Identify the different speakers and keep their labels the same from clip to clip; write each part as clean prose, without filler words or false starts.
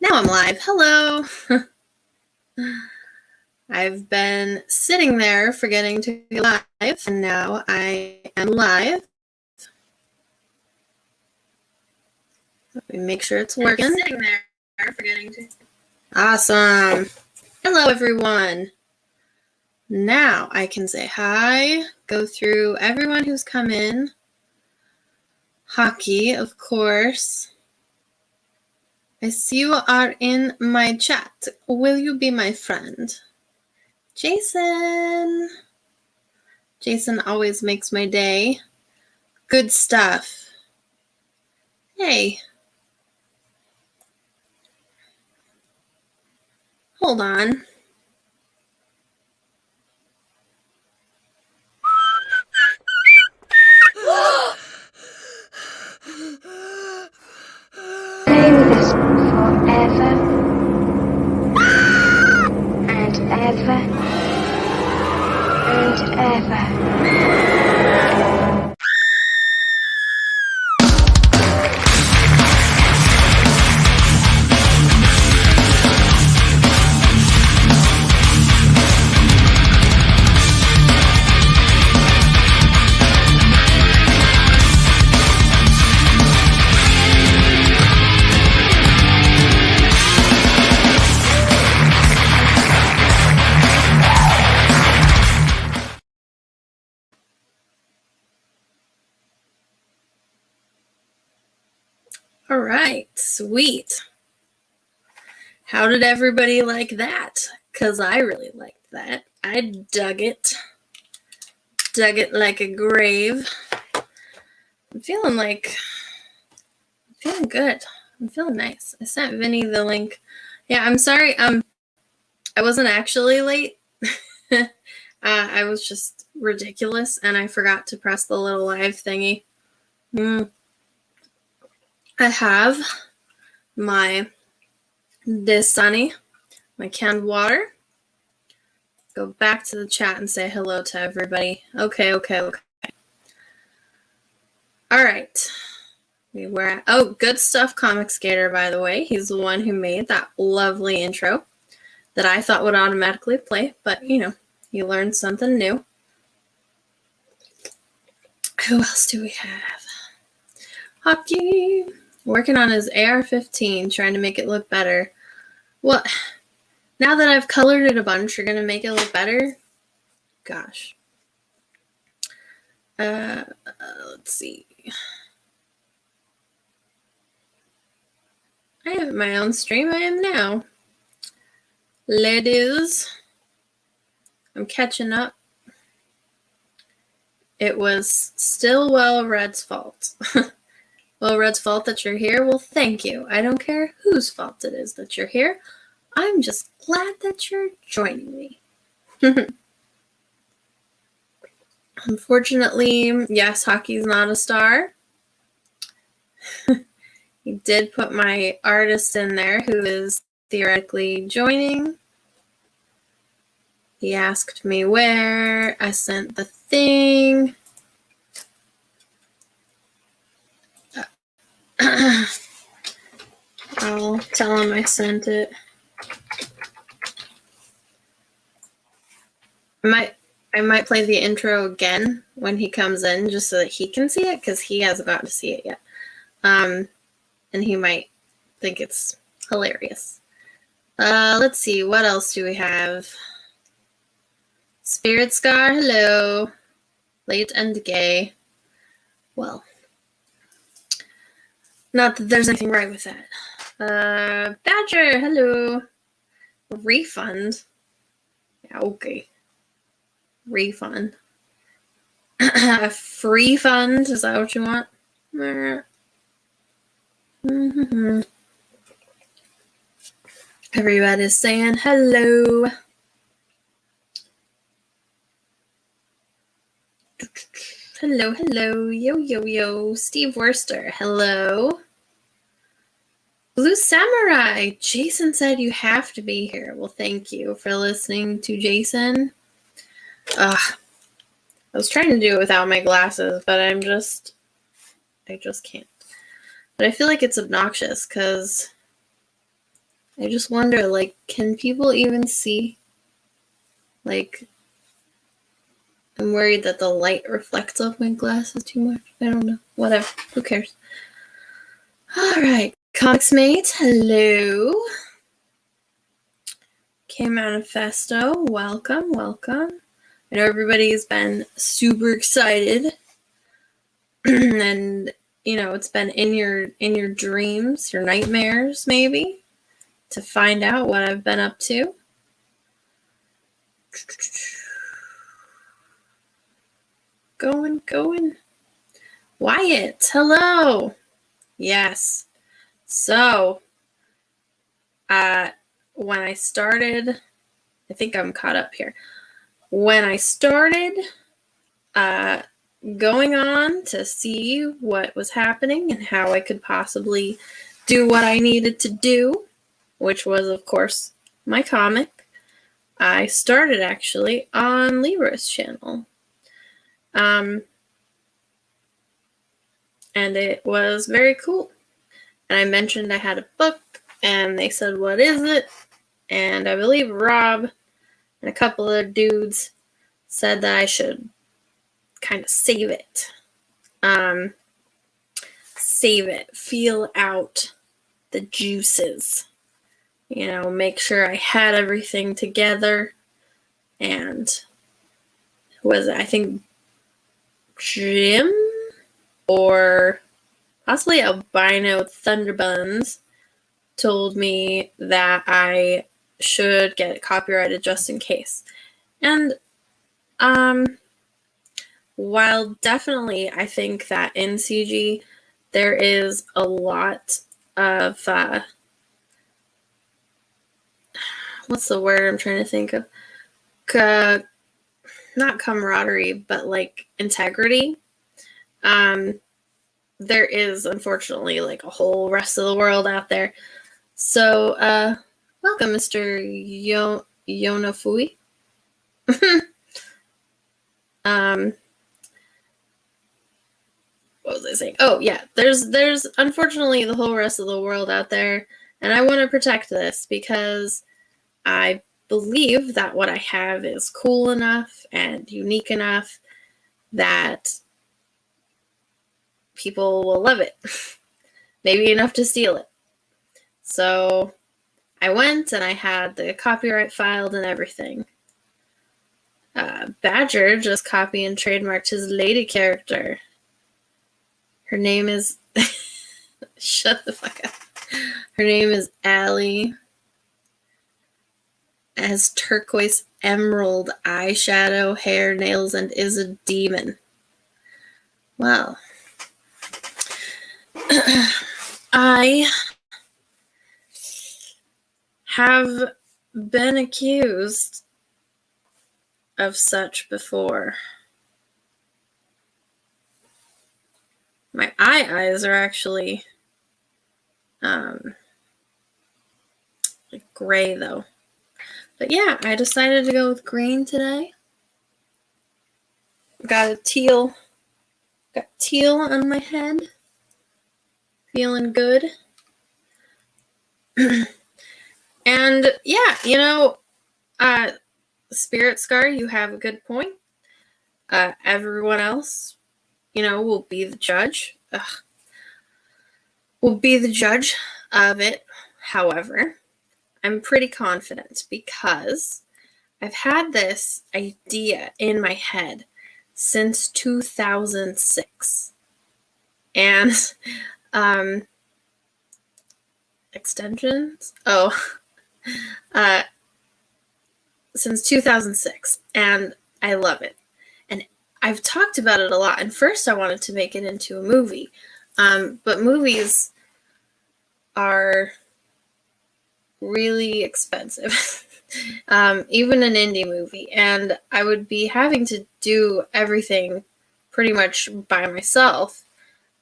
Speaker 1: Now I'm live. Hello. I've been sitting there forgetting to be live, and now I am live. Let me make sure it's working. Sitting there forgetting to. Awesome. Hello, everyone. Now I can say hi, go through everyone who's come in. Hockey, of course. I see you are in my chat. Will you be my friend? Jason. Jason always makes my day. Good stuff. Hey. Hold on.
Speaker 2: Play with us forever and ever and ever.
Speaker 1: All right, sweet. How did everybody like that? Because I really liked that. I dug it. Dug it like a grave. I'm feeling good. I'm feeling nice. I sent Vinny the link. Yeah, I'm sorry. I wasn't actually late. I was just ridiculous, and I forgot to press the little live thingy. I have my Dasani, my canned water. Go back to the chat and say hello to everybody. Okay. All right. We were at, Good Stuff Comic Skater, by the way. He's the one who made that lovely intro that I thought would automatically play, but you learn something new. Who else do we have? Hockey. Working on his AR-15, trying to make it look better. Well, now that I've colored it a bunch, you're going to make it look better? Gosh. Let's see. I have my own stream. I am now. Ladies, I'm catching up. It was still Red's fault. Well, Red's fault that you're here? Well, thank you. I don't care whose fault it is that you're here. I'm just glad that you're joining me. Unfortunately, yes, hockey's not a star. He did put my artist in there who is theoretically joining. He asked me where. I sent the thing. I'll tell him I sent it. I might play the intro again when he comes in just so that he can see it because he hasn't gotten to see it yet. And he might think it's hilarious. Let's see. What else do we have? Spirit Scar, hello. Late and gay. Well, not that there's anything right with that. Badger, hello. Refund. Yeah, okay. Refund. A free fund? Is that what you want? Mm-hmm. Everybody's saying hello. Hello. Yo. Steve Worster, hello. Blue Samurai. Jason said you have to be here. Well, thank you for listening to Jason. I was trying to do it without my glasses, but I just can't. But I feel like it's obnoxious because I just wonder, like, can people even see? Like, I'm worried that the light reflects off my glasses too much. I don't know. Whatever. Who cares? Alright. Comics Mate, hello. K Manifesto, welcome, welcome. I know everybody's been super excited. And, you know, it's been in your dreams, your nightmares, maybe, to find out what I've been up to. Going. Wyatt, hello. Yes. So, when I started, I think I'm caught up here. When I started going on to see what was happening and how I could possibly do what I needed to do, which was, of course, my comic, I started actually on Libra's channel. And it was very cool. And I mentioned I had a book, and they said, what is it? And I believe Rob and a couple of dudes said that I should kind of save it. Save it. Feel out the juices. You know, make sure I had everything together. And was it, I think, Jim or possibly Albino Thunderbuns told me that I should get it copyrighted just in case. And while definitely I think that in CG there is a lot of what's the word I'm trying to think of? Not camaraderie, but like integrity. There is unfortunately like a whole rest of the world out there. So welcome, Mr. Yonafui. What was I saying? Oh yeah, there's unfortunately the whole rest of the world out there, and I want to protect this because I believe that what I have is cool enough and unique enough that people will love it. Maybe enough to steal it. So I went and I had the copyright filed and everything. Badger just copied and trademarked his lady character. Her name is... Shut the fuck up. Her name is Allie. Has turquoise emerald eyeshadow, hair, nails, and is a demon. Well, I have been accused of such before. My eyes are actually like gray though. But yeah, I decided to go with green today. Got teal on my head. Feeling good. And yeah, you know, Spirit Scar, you have a good point. Everyone else, you know, will be the judge. Will be the judge of it. However, I'm pretty confident because I've had this idea in my head since 2006. And extensions? Oh, since 2006. And I love it. And I've talked about it a lot. And first I wanted to make it into a movie. But movies are really expensive. Even an indie movie. And I would be having to do everything pretty much by myself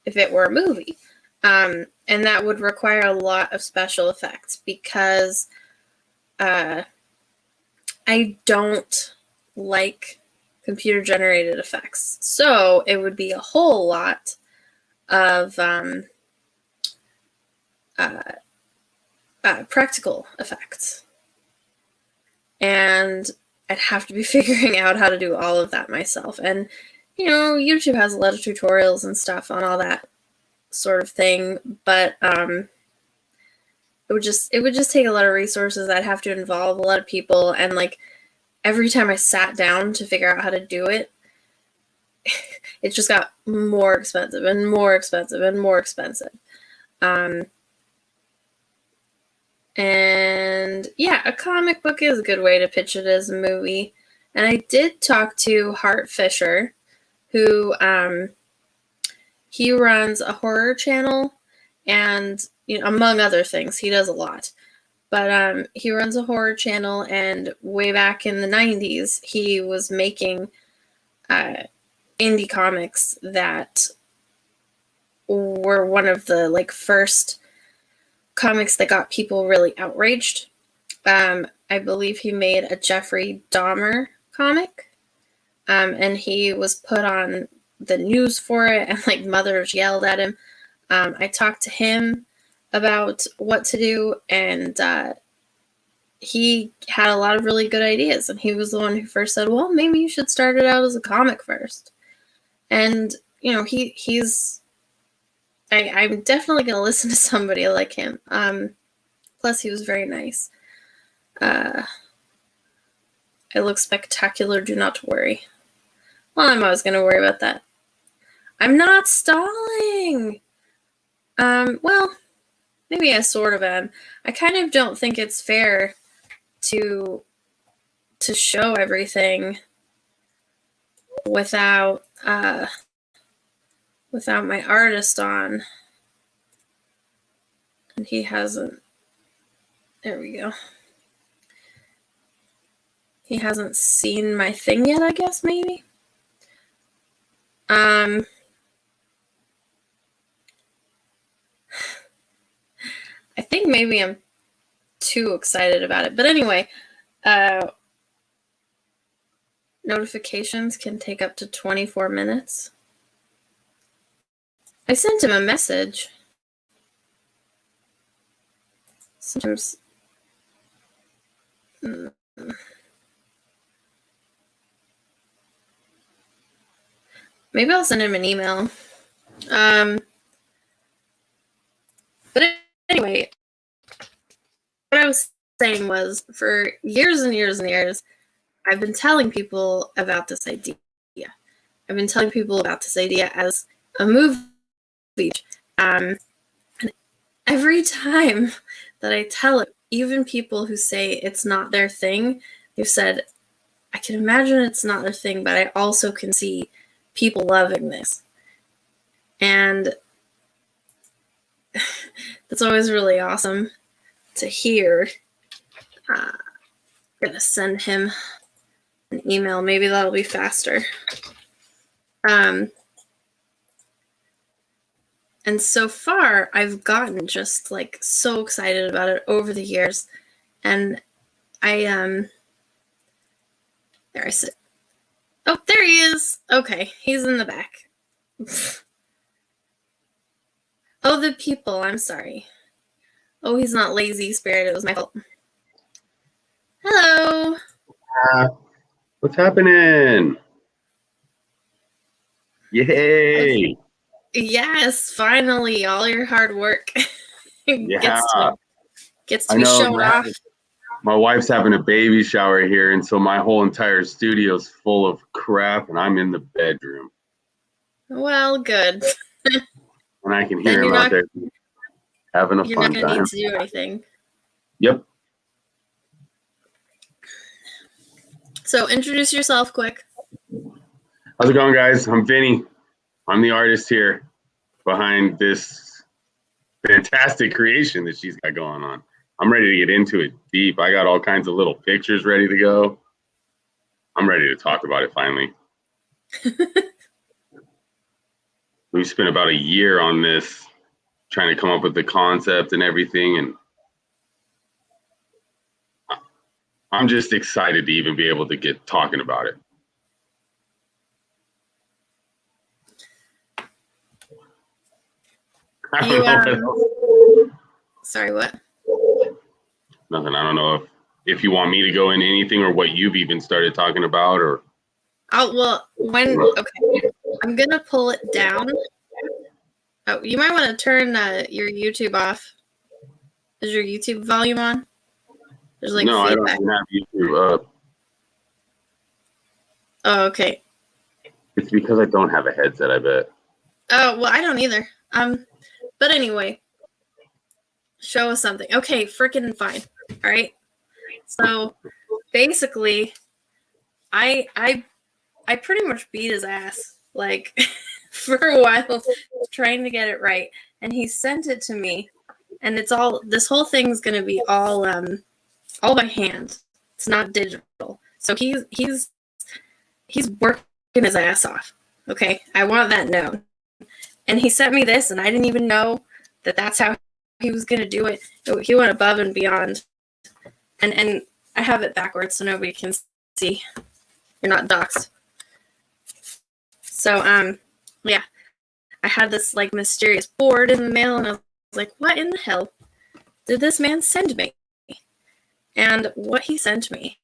Speaker 1: if it were a movie. And that would require a lot of special effects because I don't like computer-generated effects. So it would be a whole lot of practical effects. And I'd have to be figuring out how to do all of that myself. And, you know, YouTube has a lot of tutorials and stuff on all that sort of thing, but it would just take a lot of resources. I'd have to involve a lot of people, and like every time I sat down to figure out how to do it, it just got more expensive and more expensive and more expensive. And yeah, a comic book is a good way to pitch it as a movie. And I did talk to Hart Fisher, who he runs a horror channel, and you know, among other things, he does a lot. But he runs a horror channel, and way back in the 90s, he was making indie comics that were one of the like first comics that got people really outraged. I believe he made a Jeffrey Dahmer comic, and he was put on the news for it, and like mothers yelled at him. I talked to him about what to do, and he had a lot of really good ideas, and he was the one who first said, well, maybe you should start it out as a comic first. And you know, I'm definitely going to listen to somebody like him. Plus, he was very nice. I look spectacular, do not worry. Well, I'm always going to worry about that. I'm not stalling! Well, maybe I sort of am. I kind of don't think it's fair to show everything without my artist on. And he hasn't. There we go. He hasn't seen my thing yet, I guess, maybe. I think maybe I'm too excited about it. But anyway, notifications can take up to 24 minutes. I sent him a message. Sometimes. Maybe I'll send him an email. But anyway, what I was saying was, for years and years and years, I've been telling people about this idea. I've been telling people about this idea as a movie. And every time that I tell it, even people who say it's not their thing, they've said, I can imagine it's not their thing, but I also can see people loving this. And that's always really awesome to hear. I'm going to send him an email. Maybe that'll be faster. And so far, I've gotten just like so excited about it over the years. And there I sit. Oh, there he is. Okay, he's in the back. Oh, the people. I'm sorry. Oh, he's not lazy spirit. It was my fault. Hello.
Speaker 3: What's happening? Yay!
Speaker 1: Yes, finally, all your hard work gets to be shown off.
Speaker 3: My wife's having a baby shower here, and so my whole entire studio's full of crap, and I'm in the bedroom.
Speaker 1: Well, good.
Speaker 3: And I can hear him out there having a fun time.
Speaker 1: You're not going to need to do anything.
Speaker 3: Yep.
Speaker 1: So introduce yourself quick.
Speaker 3: How's it going, guys? I'm Vinny. I'm the artist here behind this fantastic creation that she's got going on. I'm ready to get into it deep. I got all kinds of little pictures ready to go. I'm ready to talk about it finally. We spent about a year on this, trying to come up with the concept and everything, and I'm just excited to even be able to get talking about it.
Speaker 1: Sorry, what?
Speaker 3: Nothing. I don't know if you want me to go into anything or what you've even started talking about or.
Speaker 1: Oh, well, okay. I'm going to pull it down. Oh, you might want to turn your YouTube off. Is your YouTube volume on? There's like
Speaker 3: no,
Speaker 1: feedback.
Speaker 3: I don't have YouTube up.
Speaker 1: Oh, okay.
Speaker 3: It's because I don't have a headset, I bet.
Speaker 1: Oh, well, I don't either. But anyway, show us something. Okay, freaking fine. All right. So basically, I pretty much beat his ass like for a while, trying to get it right, and he sent it to me, and this whole thing's gonna be all by hand. It's not digital. So he's working his ass off. Okay, I want that known. And he sent me this, and I didn't even know that that's how he was gonna do it. He went above and beyond. And I have it backwards so nobody can see. You're not doxxed. So yeah, I had this like mysterious board in the mail, and I was like, what in the hell did this man send me? And what he sent me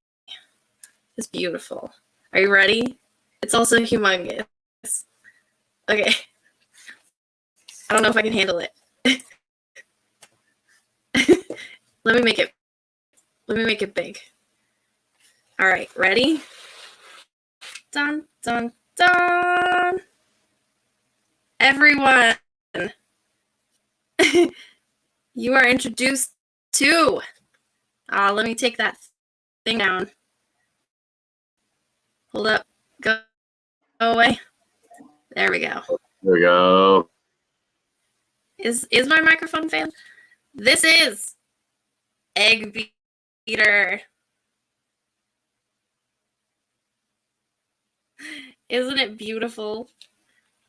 Speaker 1: is beautiful. Are you ready? It's also humongous. Okay. I don't know if I can handle it. Let me make it big. All right, ready? Dun, dun, dun. Everyone, you are introduced to. Let me take that thing down. Hold up. Go away. There we go.
Speaker 3: There we go.
Speaker 1: Is my microphone fan? This is Egg Beater. Isn't it beautiful?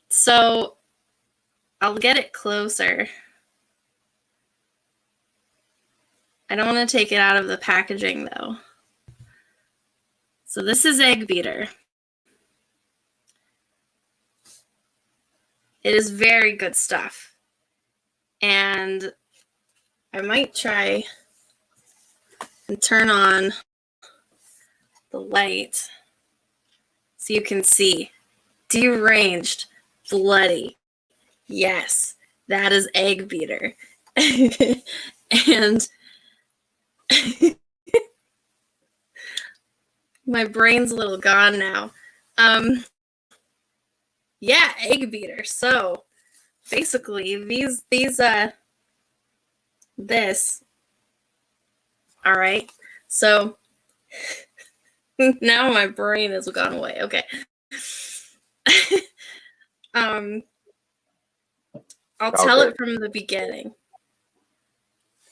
Speaker 1: So I'll get it closer. I don't want to take it out of the packaging though. So this is Egg Beater. It is very good stuff. And I might try and turn on the light so you can see. Deranged, bloody. Yes, that is Egg Beater. And my brain's a little gone now. Yeah, Egg Beater. So basically this. All right. So now my brain has gone away. Okay. I'll tell it from the beginning.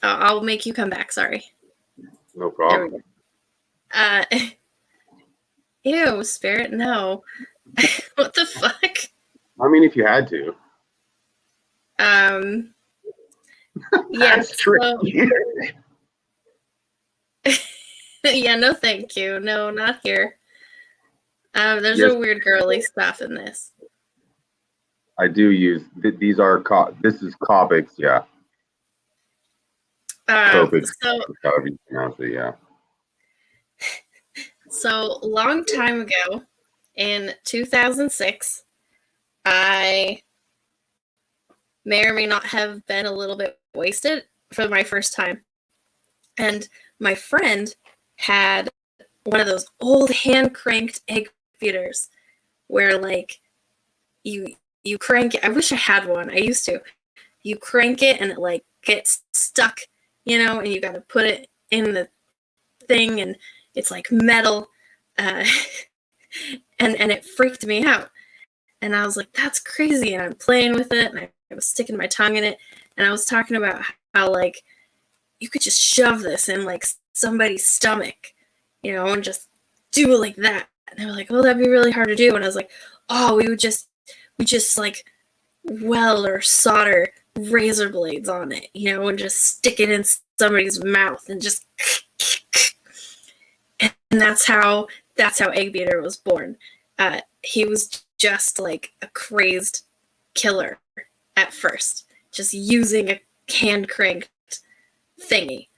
Speaker 1: I'll make you come back. Sorry.
Speaker 3: No problem.
Speaker 1: Ew, Spirit. No. What the fuck?
Speaker 3: I mean, if you had to.
Speaker 1: Yeah.
Speaker 3: That's tricky.
Speaker 1: Yeah, no thank you. No, not here. There's
Speaker 3: Yes.
Speaker 1: a weird girly stuff in this.
Speaker 3: I do use these are this is Copics, yeah. Copics, however you pronounce it, yeah.
Speaker 1: So long time ago, in 2006, I may or may not have been a little bit wasted for my first time, and my friend had one of those old hand cranked egg beaters where like you crank it. I wish I had one. I used to. You crank it and it like gets stuck, you know, and you got to put it in the thing and it's like metal. And it freaked me out. And I was like, that's crazy. And I'm playing with it and I was sticking my tongue in it. And I was talking about how like you could just shove this in like somebody's stomach, you know, and just do it like that. And they were like, oh, that'd be really hard to do. And I was like, oh, we just like weld or solder razor blades on it, you know, and just stick it in somebody's mouth and just and that's how Egg Beater was born. He was just like a crazed killer at first, just using a hand cranked thingy.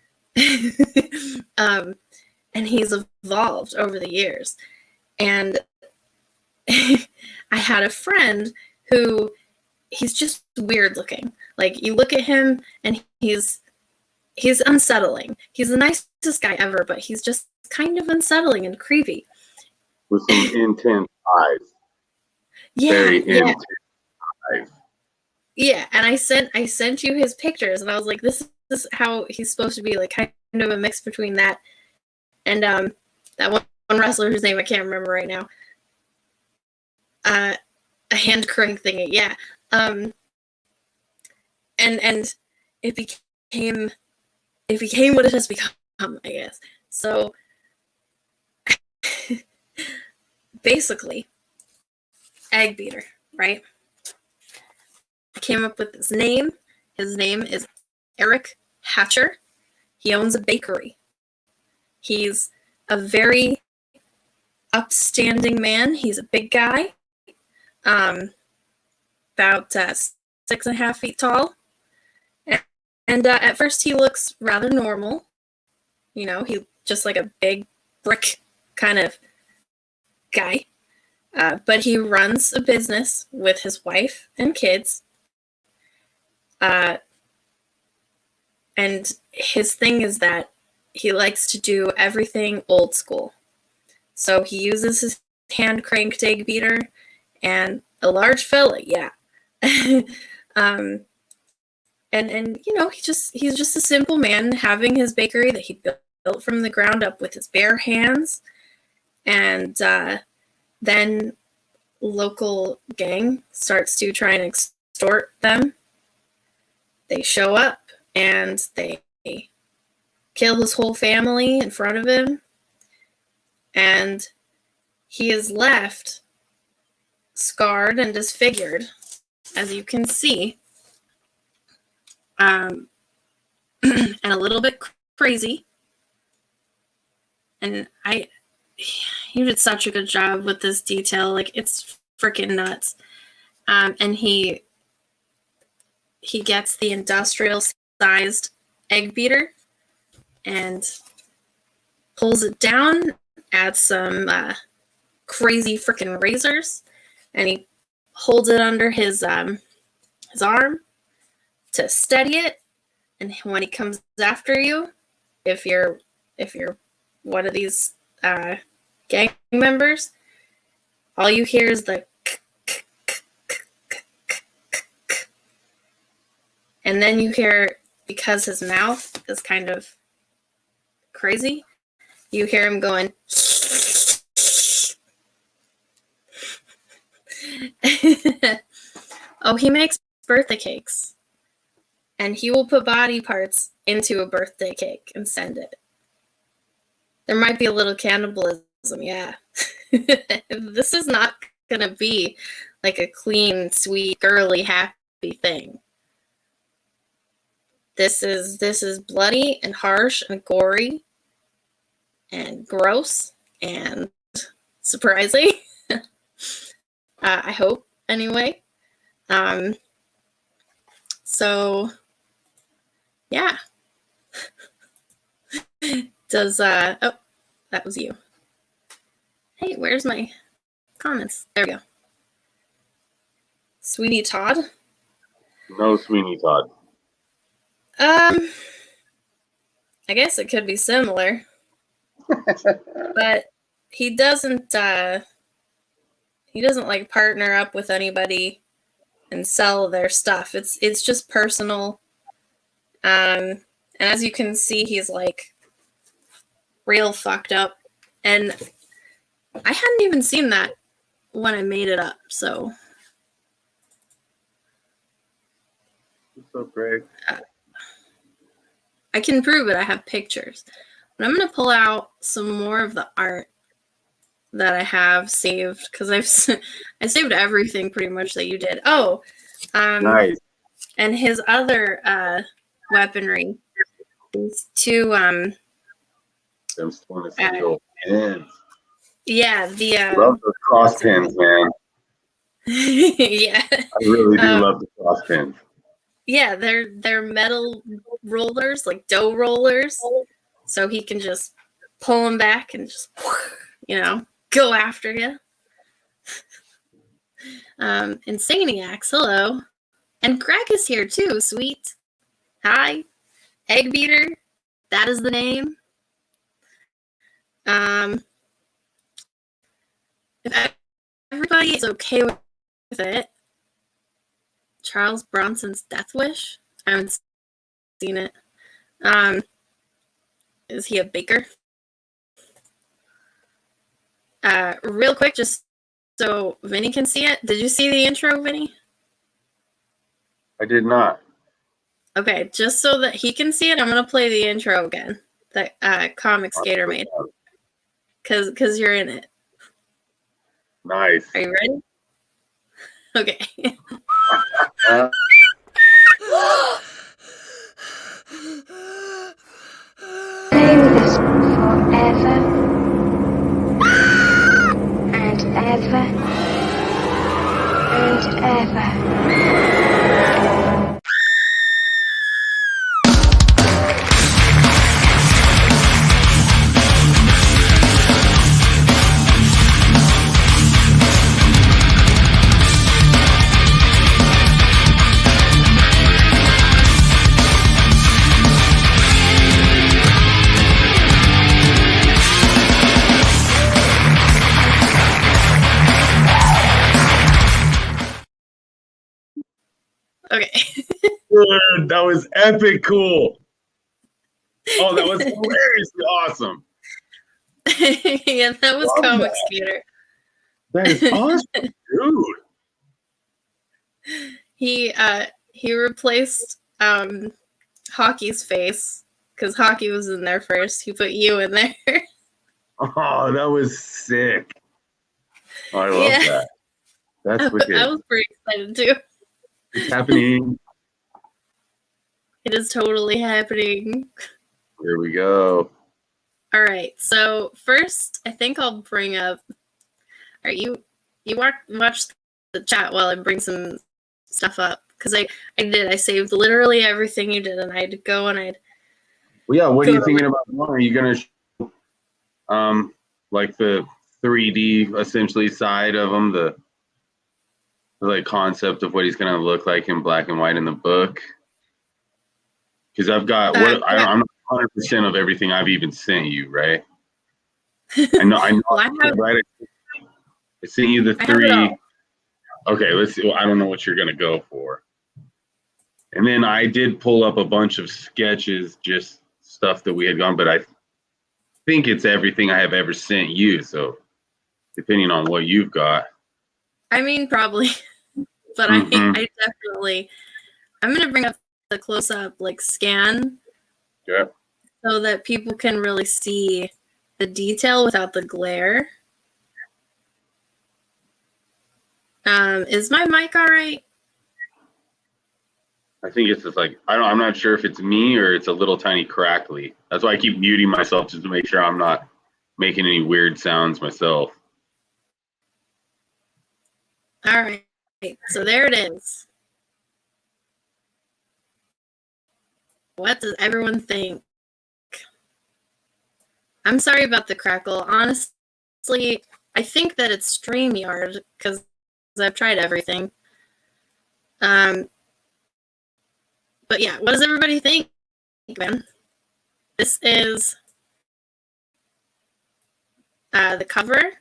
Speaker 1: And he's evolved over the years. And I had a friend who, he's just weird looking. Like, you look at him and he's unsettling. He's the nicest guy ever, but he's just kind of unsettling and creepy.
Speaker 3: With some intense eyes.
Speaker 1: Yeah,
Speaker 3: Very
Speaker 1: yeah.
Speaker 3: intense eyes.
Speaker 1: Yeah, and I sent you his pictures, and I was like, this is how he's supposed to be, like, kind of a mix between that and that one wrestler whose name I can't remember right now. A hand crank thingy, yeah. And it became what it has become, I guess. So basically, egg beater, right? I came up with his name. His name is Eric Hatcher. He owns a bakery. He's a very upstanding man. He's a big guy, about 6.5 feet tall. And at first he looks rather normal. You know, he just like a big brick kind of guy. But he runs a business with his wife and kids. And his thing is that he likes to do everything old school. So he uses his hand cranked egg beater and a large fillet, yeah. And you know, he's just a simple man having his bakery that he built from the ground up with his bare hands. And then local gang starts to try and extort them. They show up and they kill his whole family in front of him. And he is left scarred and disfigured, as you can see. And a little bit crazy. And you did such a good job with this detail. Like, it's freaking nuts. And he gets the industrial-sized egg beater and pulls it down, adds some crazy freaking razors, and he holds it under his arm to steady it. And when he comes after you, if you're one of these gang members, all you hear is the and then you hear, because his mouth is kind of crazy, you hear him going oh, he makes birthday cakes. And he will put body parts into a birthday cake and send it. There might be a little cannibalism, yeah. This is not going to be like a clean, sweet, girly, happy thing. This is bloody and harsh and gory and gross and surprising. I hope, anyway. So, yeah. Does, oh, that was you. Hey, where's my comments? There we go. Sweeney Todd?
Speaker 3: No Sweeney Todd.
Speaker 1: I guess it could be similar. But he doesn't like partner up with anybody and sell their stuff. It's just personal. And as you can see, he's like real fucked up. And I hadn't even seen that when I made it up, so.
Speaker 3: What's up, Greg?
Speaker 1: I can prove it. I have pictures. But I'm going to pull out some more of the art that I have saved, because I saved everything pretty much that you did. Oh,
Speaker 3: Nice.
Speaker 1: And his other weaponry is two
Speaker 3: Them stainless steel pins.
Speaker 1: yeah, the
Speaker 3: Love those cross pins, man.
Speaker 1: yeah.
Speaker 3: I really do love the cross pins.
Speaker 1: Yeah, they're metal rollers, like dough rollers. So he can just pull them back and just, go after you. Insaniacs, hello. And Greg is here too, sweet. Hi. Egg Beater, that is the name. If everybody is okay with it, Charles Bronson's Death Wish? I haven't seen it. Is he a baker? Real quick, just so Vinny can see it. Did you see the intro, Vinny?
Speaker 3: I did not.
Speaker 1: Okay, just so that he can see it, I'm gonna play the intro again that Comic Skater made. Cause you're in it.
Speaker 3: Nice.
Speaker 1: Are you ready? Okay.
Speaker 2: Play with us forever and ever and ever.
Speaker 1: Okay.
Speaker 3: Dude, that was epic cool. Oh, that was hilariously awesome.
Speaker 1: Yeah, that was
Speaker 3: Love
Speaker 1: Comic
Speaker 3: that.
Speaker 1: Skater.
Speaker 3: That is awesome, dude.
Speaker 1: He replaced Hockey's face because Hockey was in there first. He put you in there.
Speaker 3: Oh, that was sick. Oh, I love that. That's wicked.
Speaker 1: I was pretty excited too.
Speaker 3: It's happening.
Speaker 1: It is totally happening.
Speaker 3: Here we go.
Speaker 1: All right. So first, I think I'll bring up. All right, you watch the chat while I bring some stuff up because I saved literally everything you did, and I'd go and I'd.
Speaker 3: Well, yeah. What are you thinking about more? Are you gonna show, like the 3D essentially side of him, the like concept of what he's gonna look like in black and white in the book? Because I've got I'm not 100% of everything I've even sent you, right? I know.
Speaker 1: Well,
Speaker 3: right? I sent you the 3. Okay, let's see. Well, I don't know what you're gonna go for. And then I did pull up a bunch of sketches, just stuff that we had gone, but I think it's everything I have ever sent you. So depending on what you've got.
Speaker 1: I mean, probably, but I definitely. I'm gonna bring up the close-up like scan, so that people can really see the detail without the glare. Is my mic all right?
Speaker 3: I think it's just like I'm not sure if it's me or it's a little tiny crackly. That's why I keep muting myself just to make sure I'm not making any weird sounds myself.
Speaker 1: All right, so there it is. What does everyone think? I'm sorry about the crackle. Honestly, I think that it's StreamYard because I've tried everything. But yeah, what does everybody think, man? This is the cover.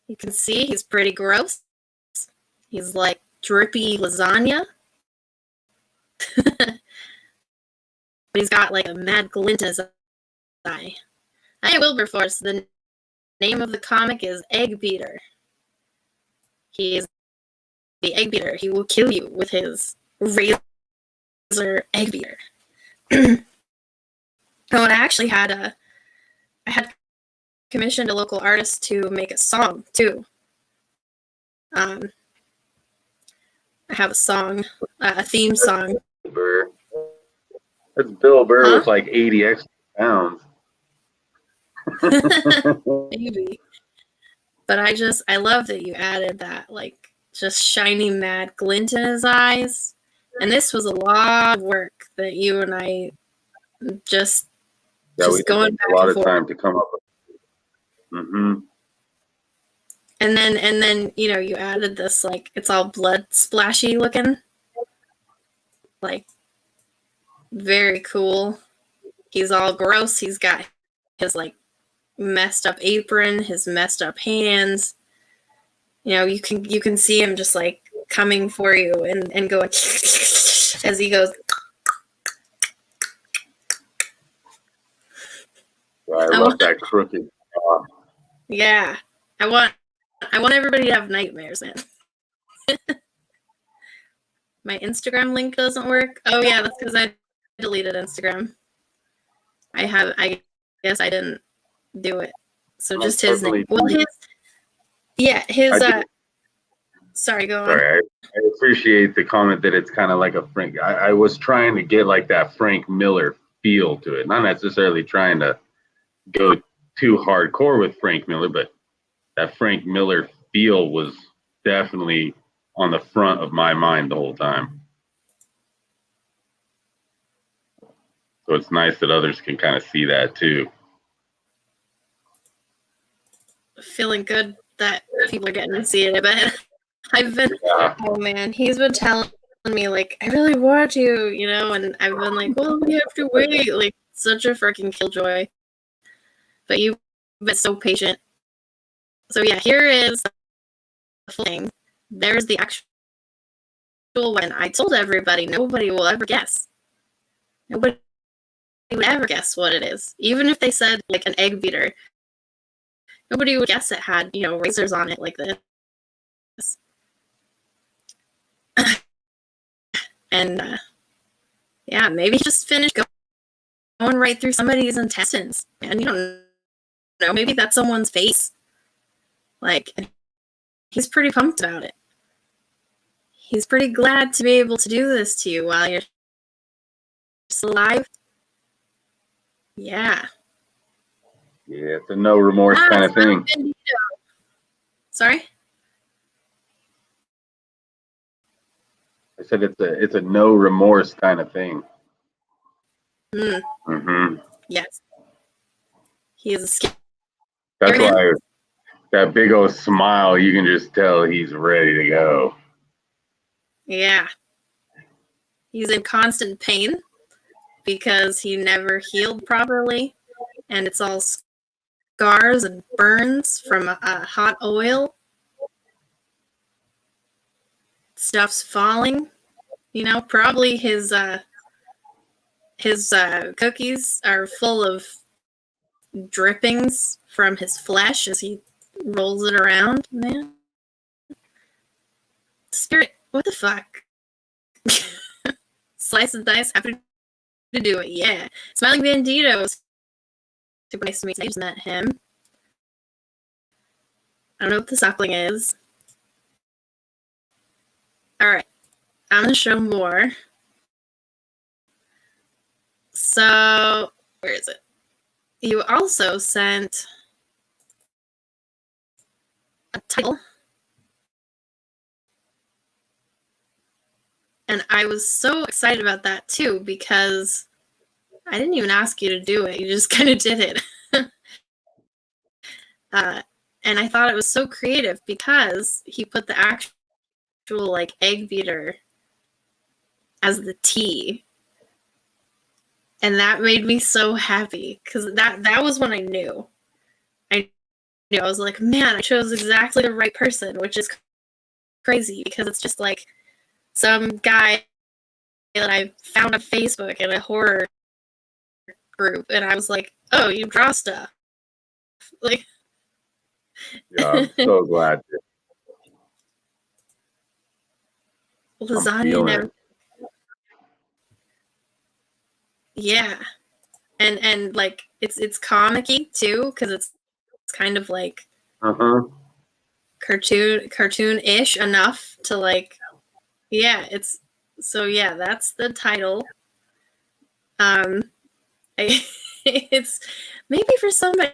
Speaker 1: You can see he's pretty gross. He's like drippy lasagna. But he's got like a mad glint in his eye. Hi, Wilberforce. The name of the comic is Egg Beater. He is the Egg Beater. He will kill you with his razor egg beater. Oh, and I actually I had commissioned a local artist to make a song too. I have a song, a theme song.
Speaker 3: That's Bill Burr with like 80 extra pounds.
Speaker 1: Maybe. But I love that you added that, like, just shiny mad glint in his eyes. And this was a lot of work that you and I just going back
Speaker 3: a lot
Speaker 1: and
Speaker 3: of
Speaker 1: forth.
Speaker 3: time to come up with. Mm-hmm.
Speaker 1: And then you know, you added this, like, it's all blood splashy looking. Like, very cool. He's all gross. He's got his, like, messed up apron, his messed up hands. You know, you can see him just, like, coming for you and going as he goes.
Speaker 3: I love that crooked.
Speaker 1: Yeah. I want everybody to have nightmares, man. My Instagram link doesn't work. Oh yeah, that's because I deleted Instagram. I guess I didn't do it. So just his name. Well, his sorry, go on.
Speaker 3: Sorry, I appreciate the comment that it's kind of like a Frank. I was trying to get like that Frank Miller feel to it, not necessarily trying to go too hardcore with Frank Miller, but that Frank Miller feel was definitely on the front of my mind the whole time. So it's nice that others can kind of see that too.
Speaker 1: Feeling good that people are getting to see it, but I've been, oh man, he's been telling me, like, I really want you, you know, and I've been like, well, we have to wait, like, such a freaking killjoy. But you've been so patient. So yeah, here is the thing. There's the actual one. I told everybody, nobody will ever guess. Nobody would ever guess what it is. Even if they said, like, an egg beater, nobody would guess it had, you know, razors on it like this. And yeah, maybe he just finished going right through somebody's intestines, and you don't know, maybe that's someone's face. Like, he's pretty pumped about it. He's pretty glad to be able to do this to you while you're still alive. Yeah.
Speaker 3: Yeah, it's a no remorse kind of thing.
Speaker 1: Sorry?
Speaker 3: I said it's a no remorse kind of thing.
Speaker 1: Mm-hmm. Yes. He is a scary
Speaker 3: That's
Speaker 1: man.
Speaker 3: why that big old smile, you can just tell he's ready to go.
Speaker 1: Yeah. He's in constant pain because he never healed properly, and it's all scars and burns from a hot oil. Stuff's falling. You know, probably his cookies are full of drippings from his flesh as he rolls it around. Man, Spirit, what the fuck? Slice and dice, happy to do it. Yeah, Smiling Bandito. Super nice to meet you. I just met him. I don't know what the suckling is. All right, I'm gonna show more. So, where is it? You also sent a title. And I was so excited about that too, because I didn't even ask you to do it. You just kind of did it. And I thought it was so creative because he put the actual, like, egg beater as the T. And that made me so happy because that was when I knew. I was like, man, I chose exactly the right person, which is crazy because it's just like some guy that I found on Facebook in a horror group, and I was like, oh, you draw stuff. Like,
Speaker 3: yeah, I'm so glad.
Speaker 1: Lasagna never. Yeah. And like it's comic-y too, because it's kind of like cartoon-ish enough to, like, yeah, it's so, yeah, that's the title. It's maybe for somebody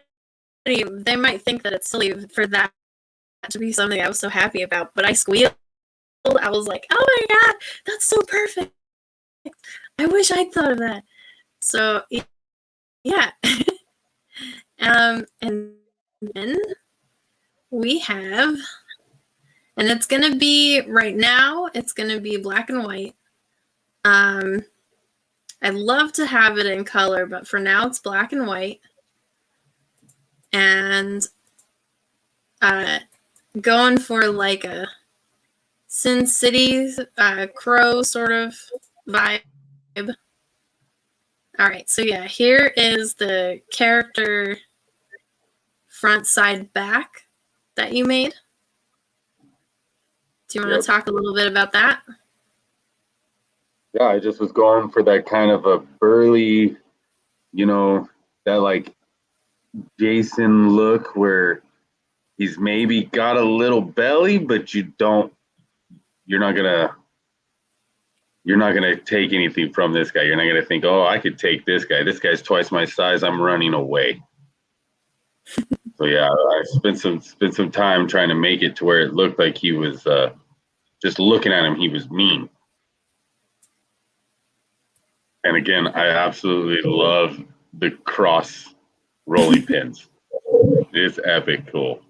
Speaker 1: they might think that it's silly for that to be something I was so happy about, but I squealed. I was like, oh my god, that's so perfect. I wish I'd thought of that. So yeah. And then we have, and it's gonna be right now, it's gonna be black and white. I'd love to have it in color, but for now it's black and white. And going for like a Sin City Crow sort of vibe. All right, so yeah, here is the character front, side, back that you made. Do you want to talk a little bit about that?
Speaker 3: Yeah, I just was going for that kind of a burly, you know, that like Jason look where he's maybe got a little belly, but you're not gonna take anything from this guy. You're not gonna think, oh, I could take this guy. This guy's twice my size. I'm running away. So yeah, I spent some time trying to make it to where it looked like he was just looking at him, he was mean. And again, I absolutely love the cross rolling pins. It's epic cool.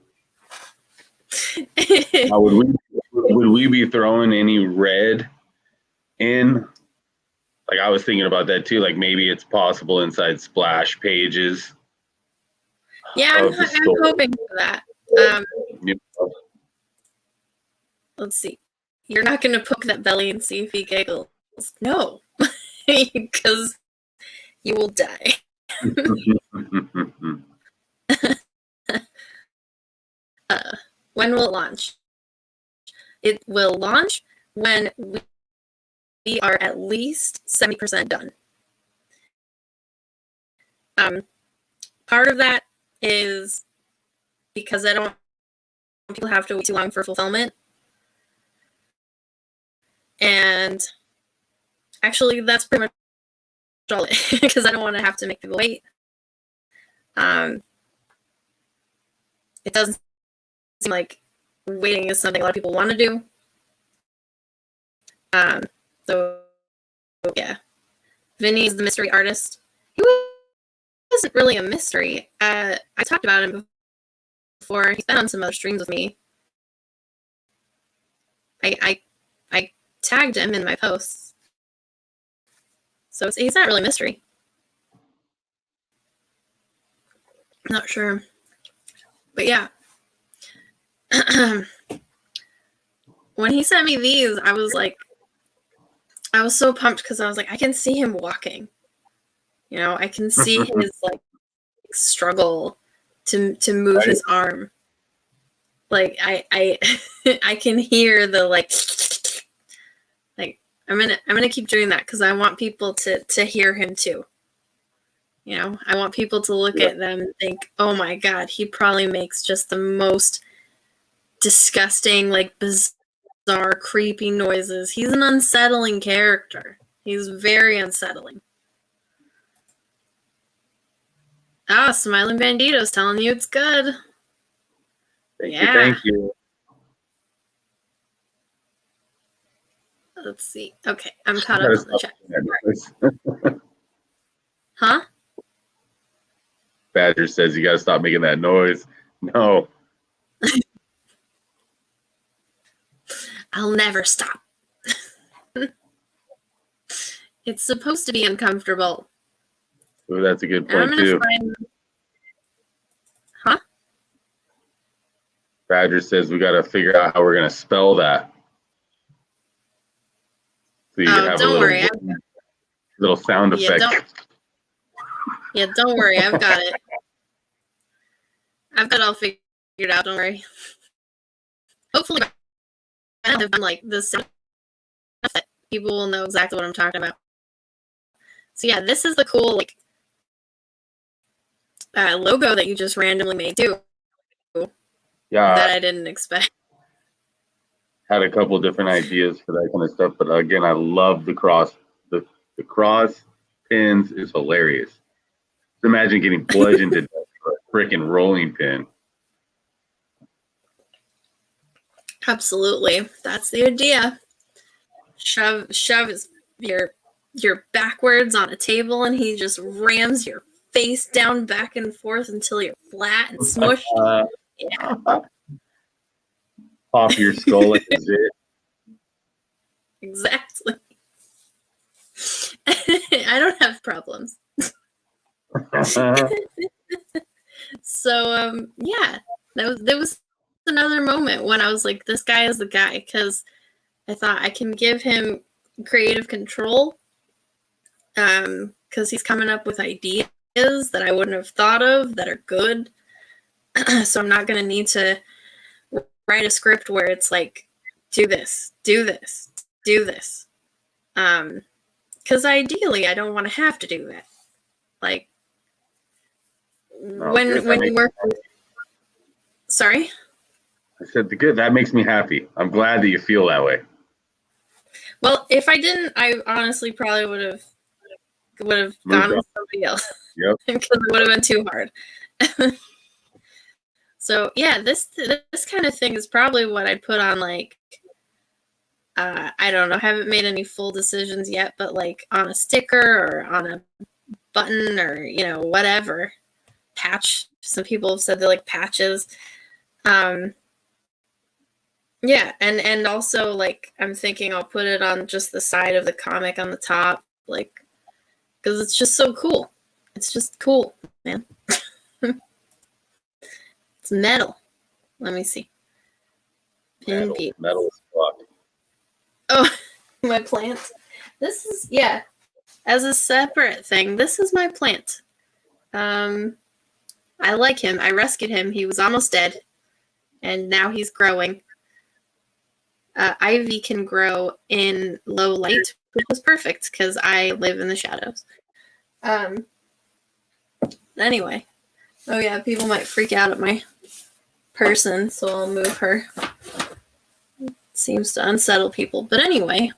Speaker 3: Now, would we be throwing any red in? Like I was thinking about that too. Like maybe it's possible inside splash pages.
Speaker 1: Yeah, I'm hoping for that. Let's see. You're not going to poke that belly and see if he giggles. No, because you will die. When will it launch? It will launch when we are at least 70% done. Part of that is because I don't want people to have to wait too long for fulfillment. And actually, that's pretty much all it, because I don't want to have to make people wait. It doesn't seem like waiting is something a lot of people want to do. So yeah, Vinny's the mystery artist. He wasn't really a mystery. I talked about him before. He's been on some other streams with me. I tagged him in my posts. So he's not really a mystery. Not sure. But yeah. When he sent me these, I was so pumped because I was like, I can see him walking. You know, I can see his like struggle to move his arm. Like I can hear the like I'm gonna keep doing that because I want people to hear him too. You know, I want people to look at them and think, oh my God, he probably makes just the most disgusting, like bizarre, creepy noises. He's an unsettling character. He's very unsettling. Ah, Smiling Bandito's telling you it's good.
Speaker 3: Thank you.
Speaker 1: Let's see. Okay, I'm caught up on the chat. Huh?
Speaker 3: Badger says you got to stop making that noise. No.
Speaker 1: I'll never stop. It's supposed to be uncomfortable.
Speaker 3: Ooh, that's a good point too.
Speaker 1: Huh?
Speaker 3: Badger says we got to figure out how we're going to spell that. So you can have
Speaker 1: don't worry.
Speaker 3: Little sound effect.
Speaker 1: Don't worry. I've got it. I've got it all figured out. Don't worry. Hopefully, I have done like this sound that people will know exactly what I'm talking about. So yeah, this is the cool like logo that you just randomly made too.
Speaker 3: Yeah.
Speaker 1: That I didn't expect.
Speaker 3: Had a couple different ideas for that kind of stuff, but again, I love the cross. The cross pins is hilarious. Just imagine getting bludgeoned to death for a freaking rolling pin.
Speaker 1: Absolutely, that's the idea. Shove your you're backwards on a table and he just rams your face down back and forth until you're flat and smushed. Yeah.
Speaker 3: Pop your skull like a zit.
Speaker 1: Exactly. I don't have problems. So yeah, there was another moment when I was like, this guy is the guy, because I thought I can give him creative control, because he's coming up with ideas that I wouldn't have thought of that are good. So I'm not going to need to write a script where it's like, do this, do this, do this. Because ideally, I don't want to have to do that. Like, when you work with... Sorry?
Speaker 3: I said, good. That makes me happy. I'm glad that you feel that way.
Speaker 1: Well, if I didn't, I honestly probably would have gone with somebody else.
Speaker 3: Yep.
Speaker 1: Because it would have been too hard. So yeah, this kind of thing is probably what I'd put on, like, I don't know, haven't made any full decisions yet, but like on a sticker or on a button or, you know, whatever. Patch. Some people have said they like patches. Yeah, and also, like, I'm thinking I'll put it on just the side of the comic on the top, like, because it's just so cool. It's just cool, man. It's metal. Let me see.
Speaker 3: Metal as fuck.
Speaker 1: Oh, my plant. This is, yeah, as a separate thing, this is my plant. I like him. I rescued him. He was almost dead, and now he's growing. Ivy can grow in low light, which was perfect because I live in the shadows. Anyway. Oh yeah, people might freak out at my person, so I'll move her. It seems to unsettle people. But anyway.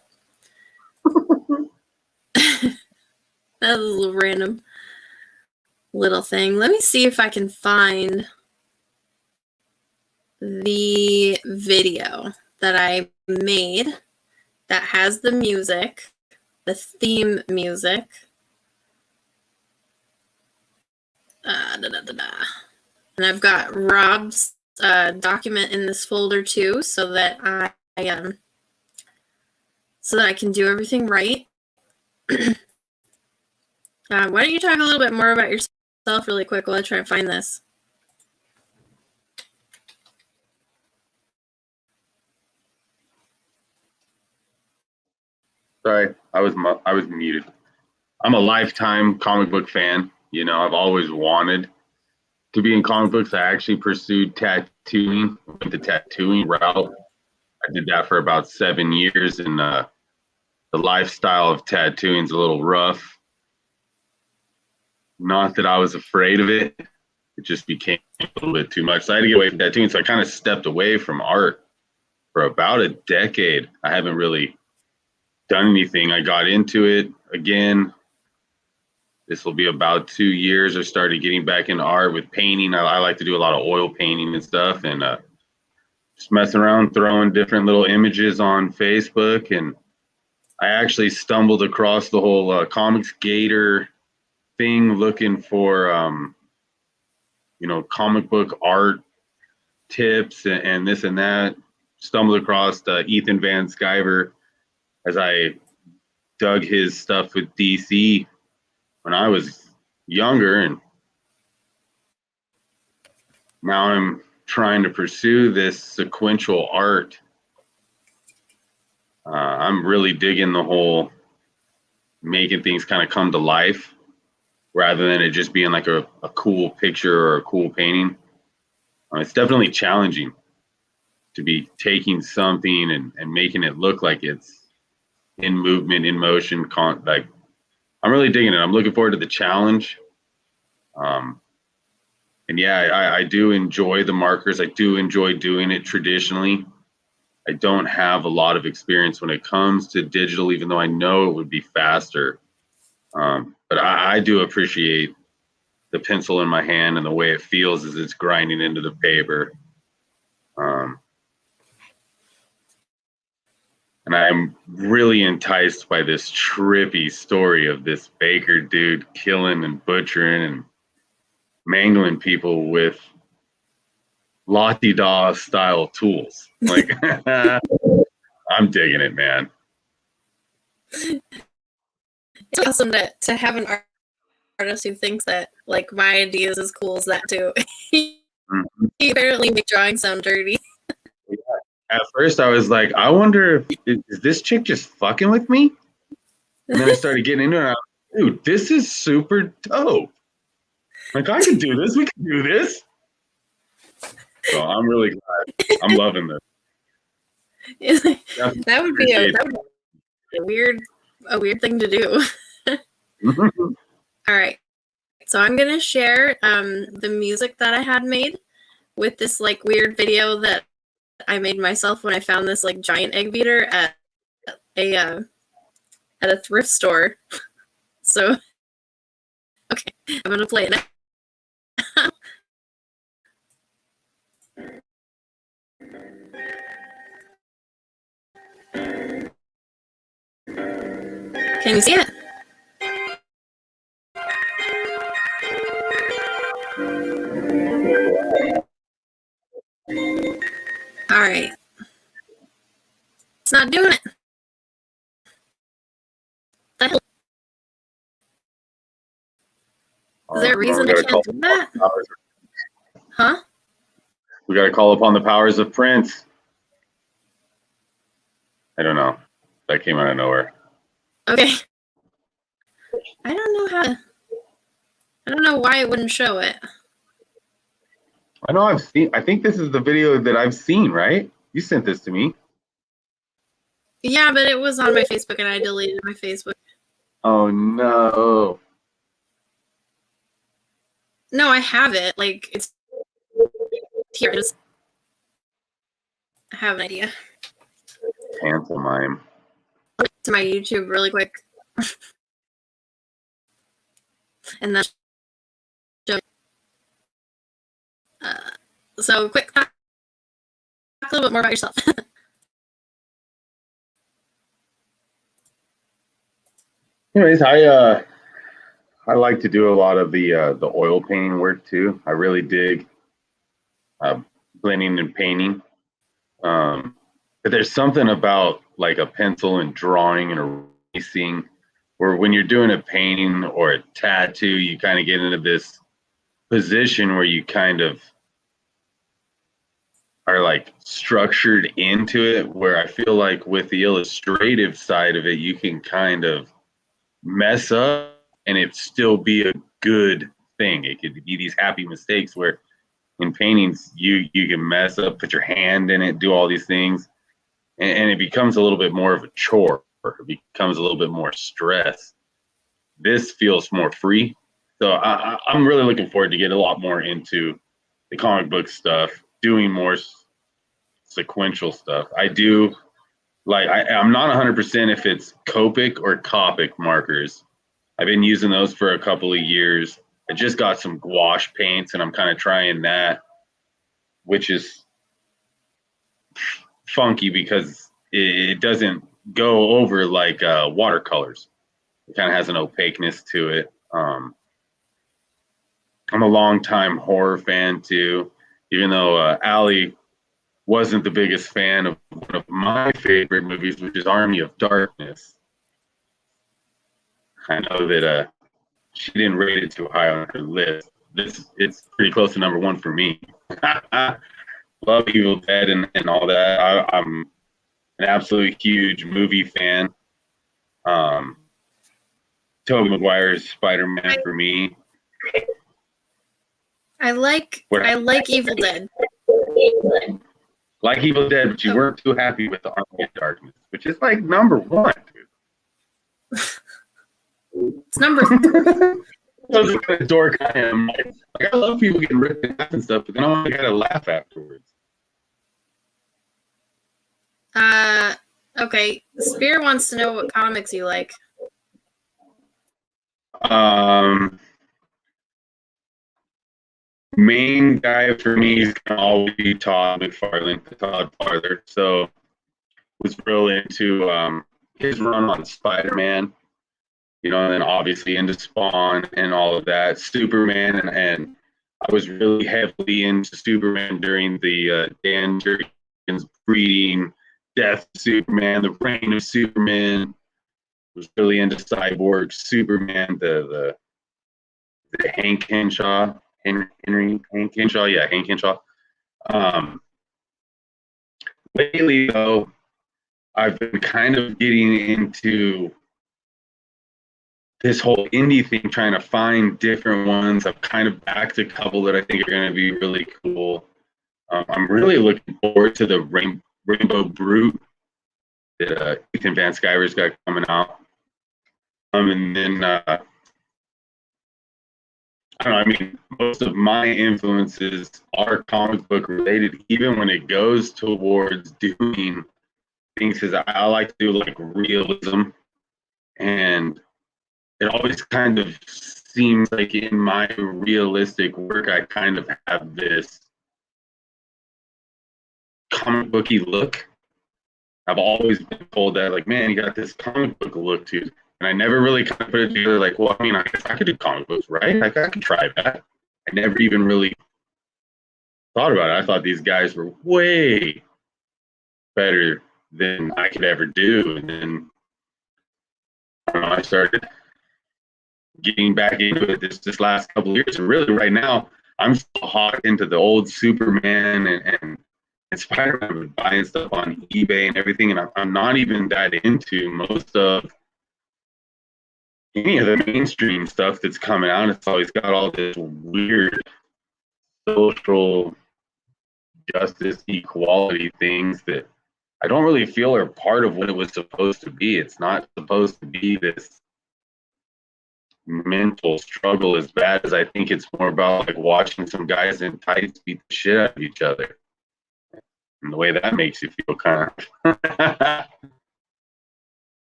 Speaker 1: That was a little random little thing. Let me see if I can find the video that I made that has the music, the theme music. And I've got Rob's document in this folder too, so that I can do everything right. Why don't you talk a little bit more about yourself really quick while I try and find this?
Speaker 3: Sorry, I was muted. I'm a lifetime comic book fan. You know, I've always wanted to be in comic books. I actually pursued tattooing, went the tattooing route. I did that for about 7 years, and the lifestyle of tattooing is a little rough. Not that I was afraid of it. It just became a little bit too much. So I had to get away from tattooing. So I kind of stepped away from art for about a decade. I haven't really done anything. I got into it again. This will be about 2 years. I started getting back into art with painting. I like to do a lot of oil painting and stuff, and just messing around, throwing different little images on Facebook. And I actually stumbled across the whole Comics Gator thing, looking for, you know, comic book art tips and this and that. Stumbled across Ethan Van Sciver as I dug his stuff with DC when I was younger, and now I'm trying to pursue this sequential art. I'm really digging the whole making things kind of come to life rather than it just being like a cool picture or a cool painting. It's definitely challenging to be taking something and making it look like it's in movement, in motion. Like, I'm really digging it. I'm looking forward to the challenge. And yeah, I do enjoy the markers. I do enjoy doing it traditionally. I don't have a lot of experience when it comes to digital, even though I know it would be faster. But I do appreciate the pencil in my hand and the way it feels as it's grinding into the paper. And I'm really enticed by this trippy story of this baker dude killing and butchering and mangling people with la-di-da style tools. Like, I'm digging it, man.
Speaker 1: It's awesome to have an artist who thinks that like my idea is as cool as that too. He apparently make drawing sound dirty.
Speaker 3: At first, I was like, I wonder if is this chick just fucking with me? And then I started getting into it. And I was like, dude, this is super dope. Like, I can do this. We can do this. So I'm really glad. I'm loving this.
Speaker 1: That would be a weird thing to do. All right. So I'm gonna share the music that I had made with this like weird video that I made myself when I found this like giant egg beater at a thrift store. So okay, I'm gonna play it now. Can you see it? All right. It's not doing it. The hell? Is there a reason I can't do that? Huh?
Speaker 3: We got to call upon the powers of Prince. I don't know. That came out of nowhere.
Speaker 1: Okay. I don't know why it wouldn't show it.
Speaker 3: I know I think this is the video that I've seen, right? You sent this to me.
Speaker 1: Yeah, but it was on my Facebook and I deleted my Facebook.
Speaker 3: Oh no.
Speaker 1: No, I have it. Like it's here. I have an idea.
Speaker 3: Pantomime.
Speaker 1: To my YouTube really quick. And then so quick talk a little bit more about yourself.
Speaker 3: Anyways, I like to do a lot of the oil painting work too. I really dig blending and painting. But there's something about like a pencil and drawing and erasing, where when you're doing a painting or a tattoo, you kind of get into this position where you kind of are like structured into it, where I feel like with the illustrative side of it, you can kind of mess up and it still be a good thing. It could be these happy mistakes where in paintings you can mess up, put your hand in it, do all these things, and it becomes a little bit more of a chore. It becomes a little bit more stress. This feels more free. So I'm really looking forward to get a lot more into the comic book stuff, doing more sequential stuff. I do like I'm not 100% if it's Copic or Copic markers. I've been using those for a couple of years. I just got some gouache paints and I'm kind of trying that, which is funky because it doesn't go over like watercolors. It kind of has an opaqueness to it. I'm a longtime horror fan too, even though Allie wasn't the biggest fan of one of my favorite movies, which is Army of Darkness. I know that she didn't rate it too high on her list. It's pretty close to number one for me. Love Evil Dead and all that. I'm an absolute huge movie fan. Tobey Maguire's Spider-Man for me.
Speaker 1: I like Evil Dead.
Speaker 3: Like Evil Dead, but you weren't too happy with the Army of Darkness, which is like number one, dude.
Speaker 1: It's number three.
Speaker 3: That's the kind of dork I am. Like, I love people getting ripped in half and stuff, but then I only gotta laugh afterwards.
Speaker 1: Okay. Spear wants to know what comics you like.
Speaker 3: Main guy for me is gonna always be Todd McFarlane, Todd Farther. So was real into his run on Spider-Man, you know, and then obviously into Spawn and all of that, Superman, and I was really heavily into Superman during the Dan Jurgens breeding Death of Superman, the Reign of Superman. Was really into Cyborg, Superman, the Hank Henshaw, Hank Henshaw, yeah, Hank Henshaw. Lately, though, I've been kind of getting into this whole indie thing, trying to find different ones. I've kind of backed a couple that I think are going to be really cool. I'm really looking forward to the Rainbow Brute that Ethan Van Sciver's got coming out. And then I don't know. I mean, most of my influences are comic book related, even when it goes towards doing things, because I like to do like realism, and it always kind of seems like in my realistic work, I kind of have this comic booky look. I've always been told that, like, man, you got this comic book look to you. And I never really kind of put it together, like, well, I mean, I guess I could do comic books, right? Like, I could try that. I never even really thought about it. I thought these guys were way better than I could ever do. And then I don't know, I started getting back into it this last couple of years. And really, right now, I'm still hot into the old Superman and Spider-Man, buying stuff on eBay and everything. And I'm not even that into most of any of the mainstream stuff that's coming out. It's always got all this weird social justice, equality things that I don't really feel are part of what it was supposed to be. It's not supposed to be this mental struggle as bad as I think it's more about like watching some guys in tights beat the shit out of each other. And the way that makes you feel kind of.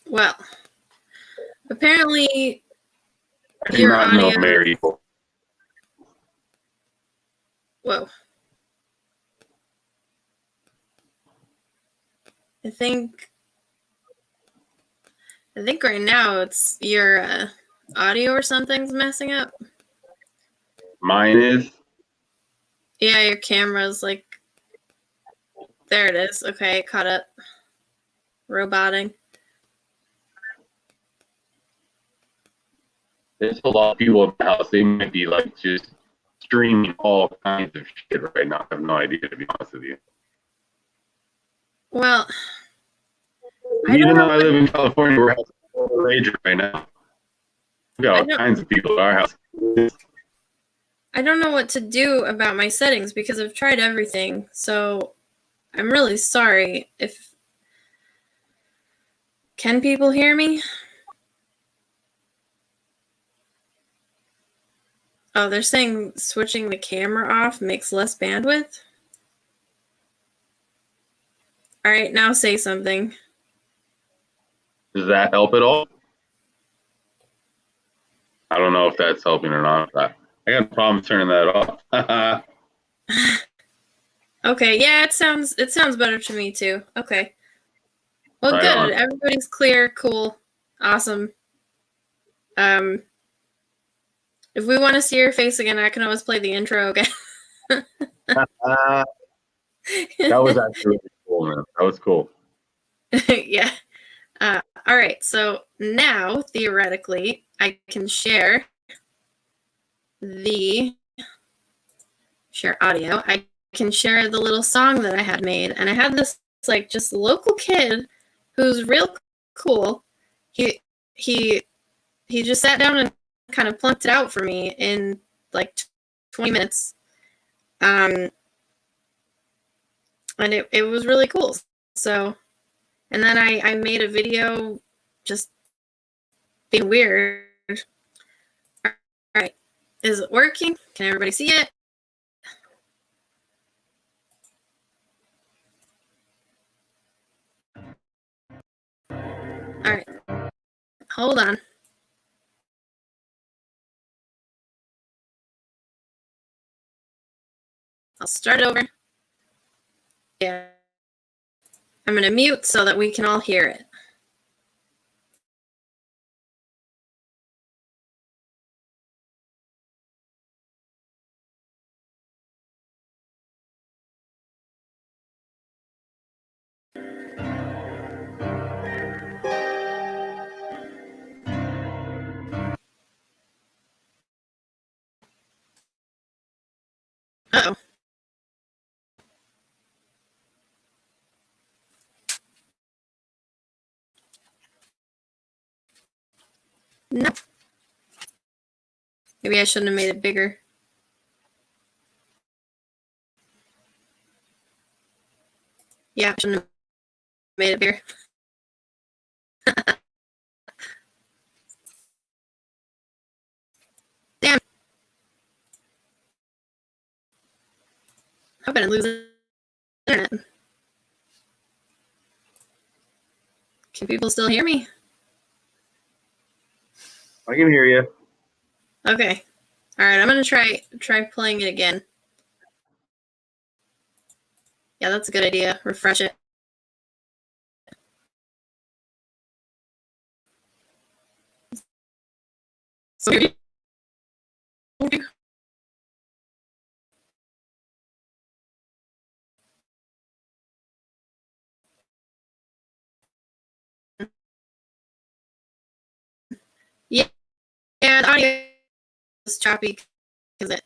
Speaker 1: Well, apparently
Speaker 3: I do
Speaker 1: your
Speaker 3: not
Speaker 1: audio.
Speaker 3: know Mary.
Speaker 1: Whoa. I think right now it's your audio or something's messing up.
Speaker 3: Mine is.
Speaker 1: Yeah, your camera's like. There it is. Okay, caught up. Roboting.
Speaker 3: There's a lot of people in the house. They might be like just streaming all kinds of shit right now. I have no idea, to be honest with you.
Speaker 1: Well,
Speaker 3: even though I live in California, we're having a rage right now. We got all kinds of people at our house.
Speaker 1: I don't know what to do about my settings because I've tried everything. So I'm really sorry if. Can people hear me? Oh, they're saying switching the camera off makes less bandwidth. All right, now say something.
Speaker 3: Does that help at all? I don't know if that's helping or not. I got a problem turning that off.
Speaker 1: Okay, yeah, it sounds better to me too. Okay. Well,
Speaker 3: right
Speaker 1: good.
Speaker 3: On.
Speaker 1: Everybody's clear, cool, awesome. If we want to see your face again, I can always play the intro again.
Speaker 3: That was actually really cool, man. That was cool.
Speaker 1: Yeah. All right. So now, theoretically, I can share audio. I can share the little song that I had made. And I had this, like, just local kid who's real cool. He just sat down and kind of plunked it out for me in, like, 20 minutes. And it was really cool. So, and then I made a video just being weird. All right. Is it working? Can everybody see it? All right. Hold on. I'll start over. Yeah. I'm going to mute so that we can all hear it. Uh-oh. No. Maybe I shouldn't have made it bigger. Yeah, I shouldn't have made it bigger. Damn. I'm going to lose the internet. Can people still hear me?
Speaker 3: I can hear you.
Speaker 1: Okay. All right, I'm going to try playing it again. Yeah, that's a good idea. Refresh it. So yeah, the audio is choppy because it.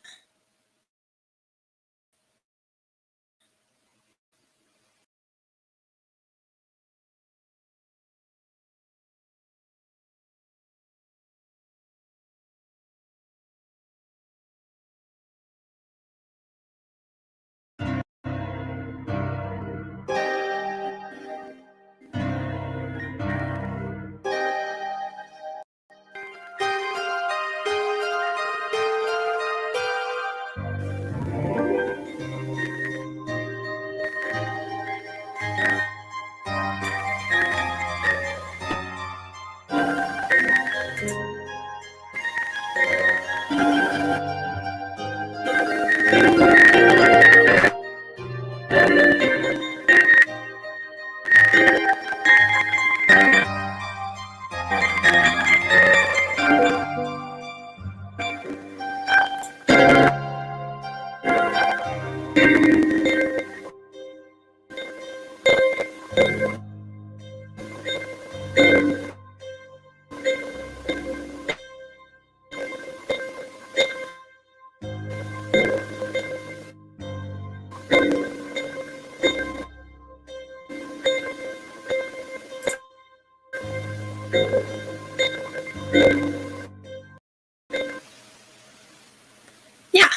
Speaker 1: Yeah.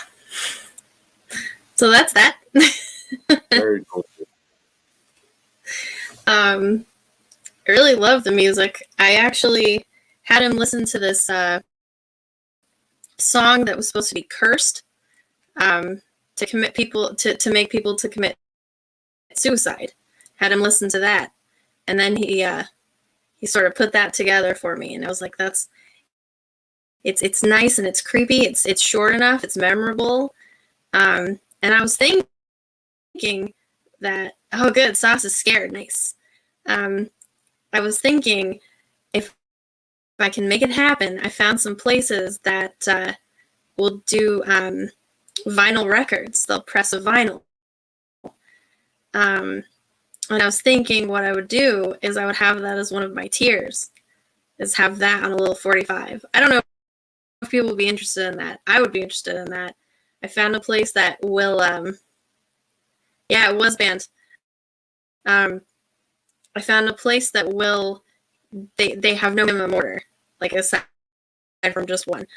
Speaker 1: So that's that.
Speaker 3: Very cool.
Speaker 1: I really love the music. I actually had him listen to this song that was supposed to be cursed to commit people to make people to commit suicide. Had him listen to that, and then he sort of put that together for me, and I was like, that's it's nice and it's creepy. It's short enough. It's memorable. And I was thinking that, oh, good, Sauce is scared. Nice. I was thinking if I can make it happen, I found some places that will do vinyl records. They'll press a vinyl. And I was thinking what I would do is I would have that as one of my tiers, is have that on a little 45. I don't know if people will be interested in that. I would be interested in that. I found a place that will, yeah, it was banned. I found a place that will, they have no minimum order, like aside from just one.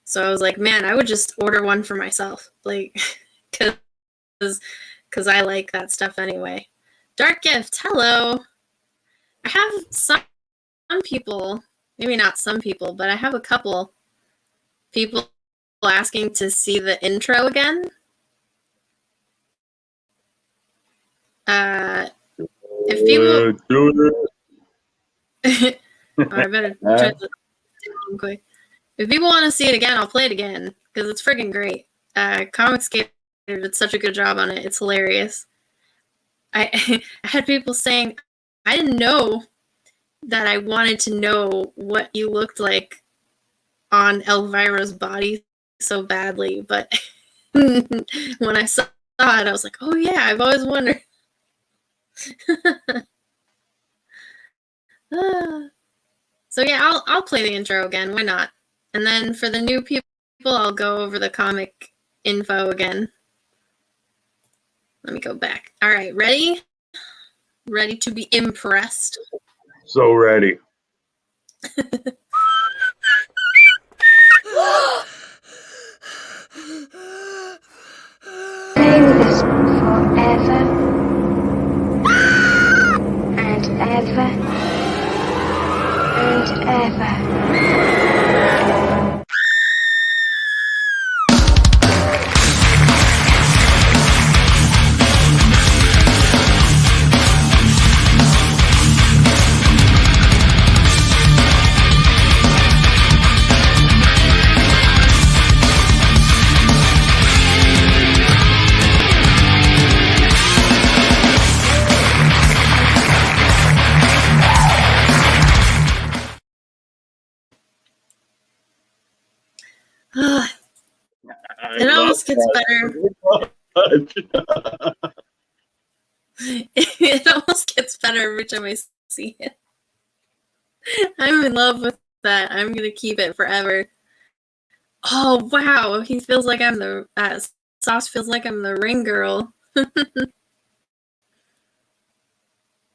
Speaker 1: So I was like, man, I would just order one for myself, like, because I like that stuff anyway. Dark Gift, hello. I have some people, maybe not some people, but I have a couple people asking to see the intro again. If people, I better try to quick. If people want to see it again, I'll play it again because it's friggin' great. Comicscape did such a good job on it. It's hilarious. I had people saying, I didn't know that I wanted to know what you looked like on Elvira's body so badly, but when I saw it, I was like, oh yeah, I've always wondered. So yeah, I'll play the intro again. Why not? And then for the new people, I'll go over the comic info again. Let me go back. All right, ready? Ready to be impressed?
Speaker 3: So ready.
Speaker 2: Play with us forever and ever and ever.
Speaker 1: It almost gets better. It almost gets better every time I see it. I'm in love with that. I'm gonna keep it forever. Oh wow, he feels like I'm the Sauce feels like I'm the ring girl. I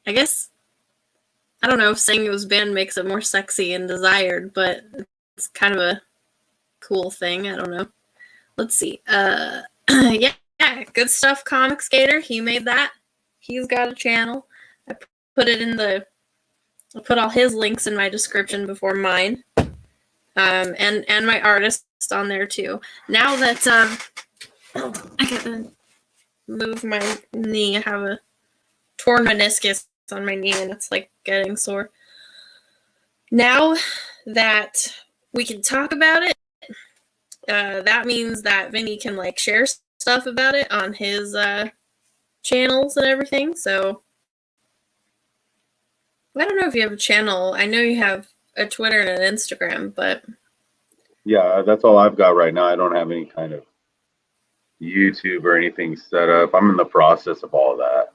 Speaker 1: guess I don't know if saying it was banned makes it more sexy and desired, but it's kind of a cool thing. I don't know. Let's see. Yeah, Good Stuff Comic Skater. He made that. He's got a channel. I put it in the. I put all his links in my description before mine, and my artist on there too. Now that I gotta move my knee. I have a torn meniscus on my knee, and it's like getting sore. Now that we can talk about it, that means that Vinny can like share stuff about it on his channels and everything. So I don't know if you have a channel. I know you have a Twitter and an Instagram, but
Speaker 3: Yeah, that's all I've got right now. I don't have any kind of YouTube or anything set up. I'm in the process of all that.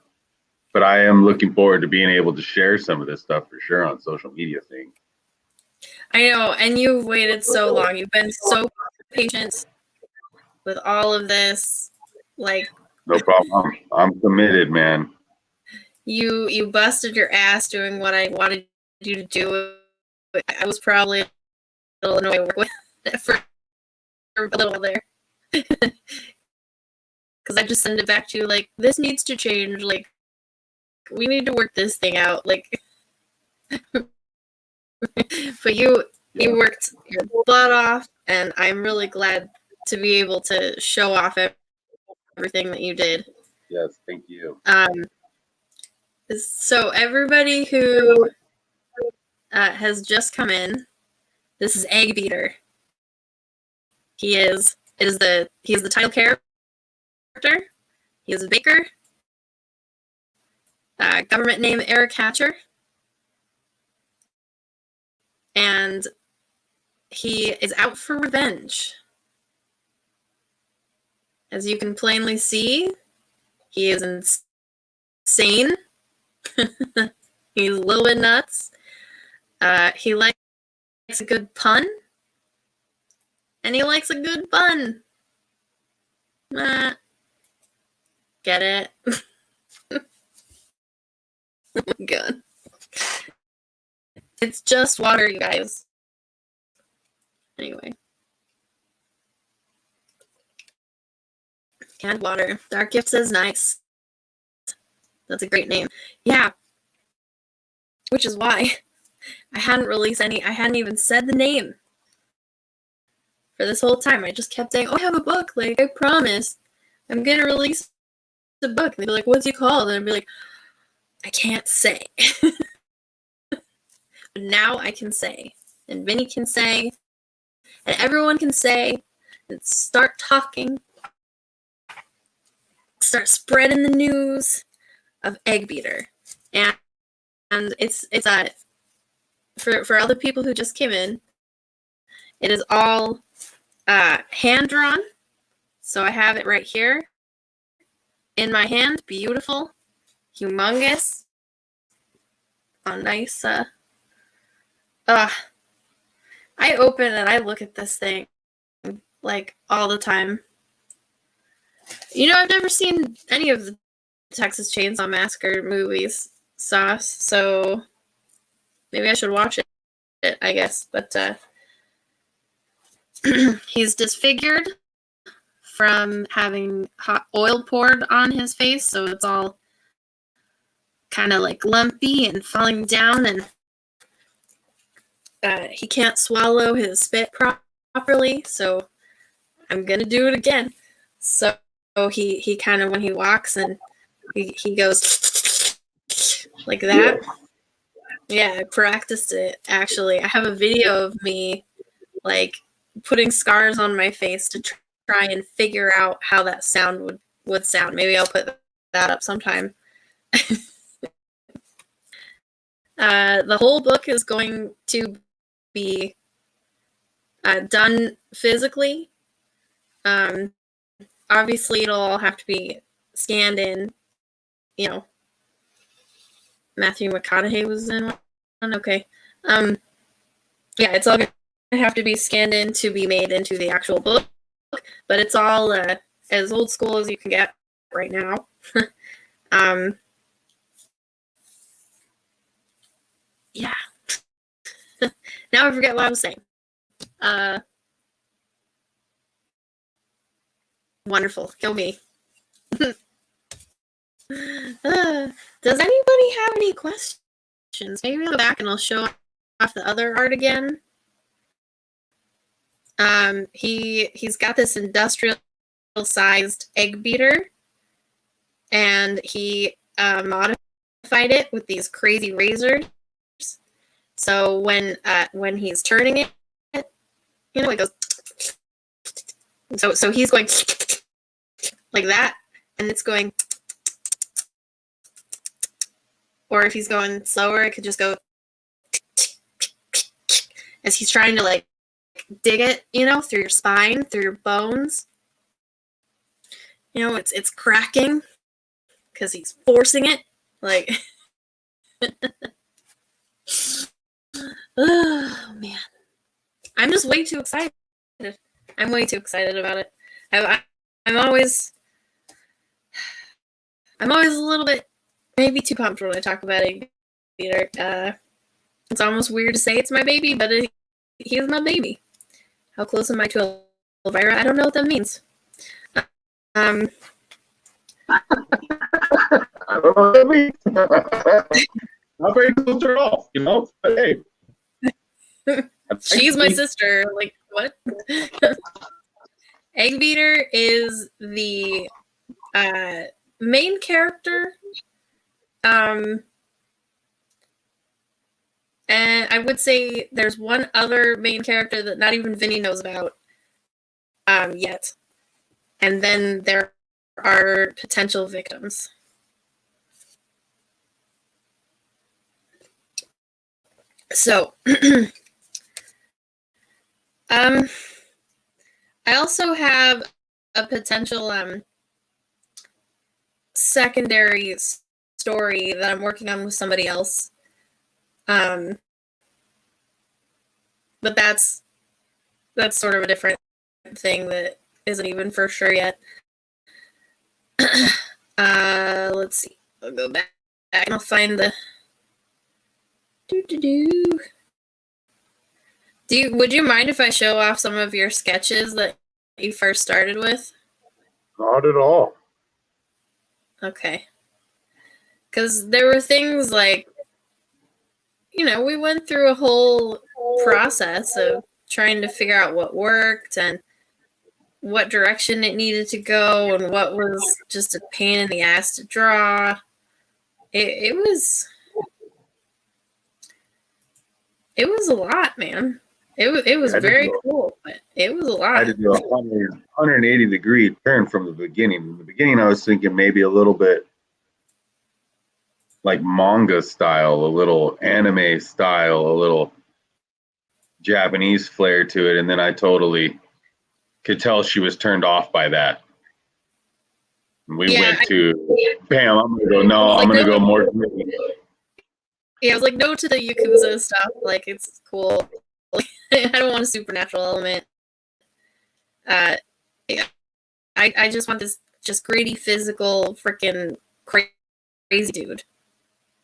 Speaker 3: But I am looking forward to being able to share some of this stuff for sure on social media thing.
Speaker 1: I know, and you've waited so long. You've been so patient with all of this. Like,
Speaker 3: No problem. I'm committed, man.
Speaker 1: you busted your ass doing what I wanted you to do. I was probably a little annoyed to work with for a little while there. Because I just send it back to you like, this needs to change. Like, we need to work this thing out. Like, but you worked your butt off, and I'm really glad to be able to show off everything that you did.
Speaker 3: Yes, thank you.
Speaker 1: So everybody who has just come in, this is Egg Beater. He is the title character. He is a baker. Government name Eric Hatcher. And he is out for revenge. As you can plainly see, he is insane. He's a little bit nuts. He likes a good pun. And he likes a good bun. Get it? Oh my god. It's just water, you guys. Anyway. Canned water. Dark Gift says nice. That's a great name. Yeah. Which is why I hadn't released any. I hadn't even said the name for this whole time. I just kept saying, oh, I have a book. Like, I promise. I'm going to release the book. And they'd be like, what's it called? And I'd be like, I can't say. But now I can say. And Vinny can say. And everyone can say. And start talking. start spreading the news of Egg Beater. And it's for all the people who just came in, it is all hand drawn. So I have it right here in my hand. Beautiful, humongous. Oh, nice. I open and I look at this thing like all the time. You know, I've never seen any of the Texas Chainsaw Massacre movies, Sauce, so maybe I should watch it, I guess. But he's disfigured from having hot oil poured on his face, so it's all kind of like lumpy and falling down, and he can't swallow his spit properly, so I'm gonna do it again. So he kind of, when he walks, and he goes like that. Yeah, I practiced it, actually. I have a video of me like putting scars on my face to try and figure out how that sound would sound. Maybe I'll put that up sometime. The whole book is going to be done physically. Obviously, it'll all have to be scanned in. You know, Matthew McConaughey was in one. Okay. Yeah, it's all going to have to be scanned in to be made into the actual book. But it's all as old school as you can get right now. Yeah. Now I forget what I was saying. Wonderful. Kill me. Does anybody have any questions? Maybe I'll go back and I'll show off the other art again. He's got this industrial sized egg beater, and he modified it with these crazy razors. So when he's turning it, you know, it goes. So he's going like that, and it's going. Or if he's going slower, it could just go as he's trying to like dig it, you know, through your spine, through your bones. You know, it's cracking because he's forcing it. Like, oh man, I'm just way too excited. I'm way too excited about it. I'm always a little bit maybe too pumped when I talk about Egg Beater. It's almost weird to say it's my baby, but he's my baby. How close am I to Elvira? I don't know what that means.
Speaker 3: I don't know what that means. Not very close at all, you know? But hey.
Speaker 1: She's my sister. Like, what? Egg Beater is the main character. And I would say there's one other main character that not even Vinny knows about yet. And then there are potential victims. So, I also have a potential secondary story that I'm working on with somebody else. But that's sort of a different thing that isn't even for sure yet. Let's see. I'll go back and I'll find the Would you mind if I show off some of your sketches that you first started with?
Speaker 3: Not at all.
Speaker 1: Okay. Because there were things like, you know, we went through a whole process of trying to figure out what worked and what direction it needed to go and what was just a pain in the ass to draw. It was a lot, man. It was very cool, but it was a lot.
Speaker 3: I had to do a 180-degree turn from the beginning. In the beginning, I was thinking maybe a little bit like manga style, a little anime style, a little Japanese flair to it, and then I totally could tell she was turned off by that. And we went to, bam, I'm gonna go, no, I'm gonna go more.
Speaker 1: Yeah, I was like, no to the Yakuza stuff. Like, it's cool. Like, I don't want a supernatural element. Yeah, I just want this just greedy, physical, freaking crazy dude.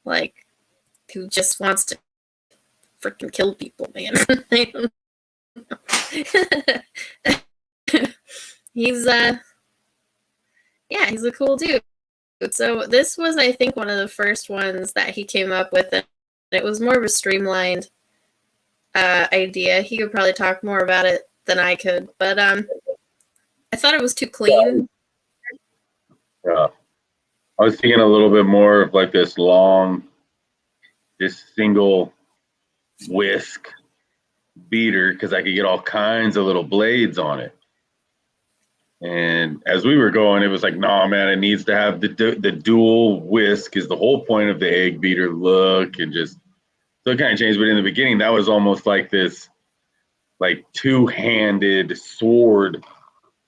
Speaker 1: Like, who just wants to freaking kill people, man. He's he's a cool dude. So this was, I think, one of the first ones that he came up with, and it was more of a streamlined idea. He could probably talk more about it than I could, but I thought it was too clean.
Speaker 3: Yeah, I was thinking a little bit more of like this single whisk beater, because I could get all kinds of little blades on it. And as we were going, it was like, no, man, it needs to have the dual whisk is the whole point of the egg beater look, and just so it kind of changed. But in the beginning, that was almost like this, like two-handed sword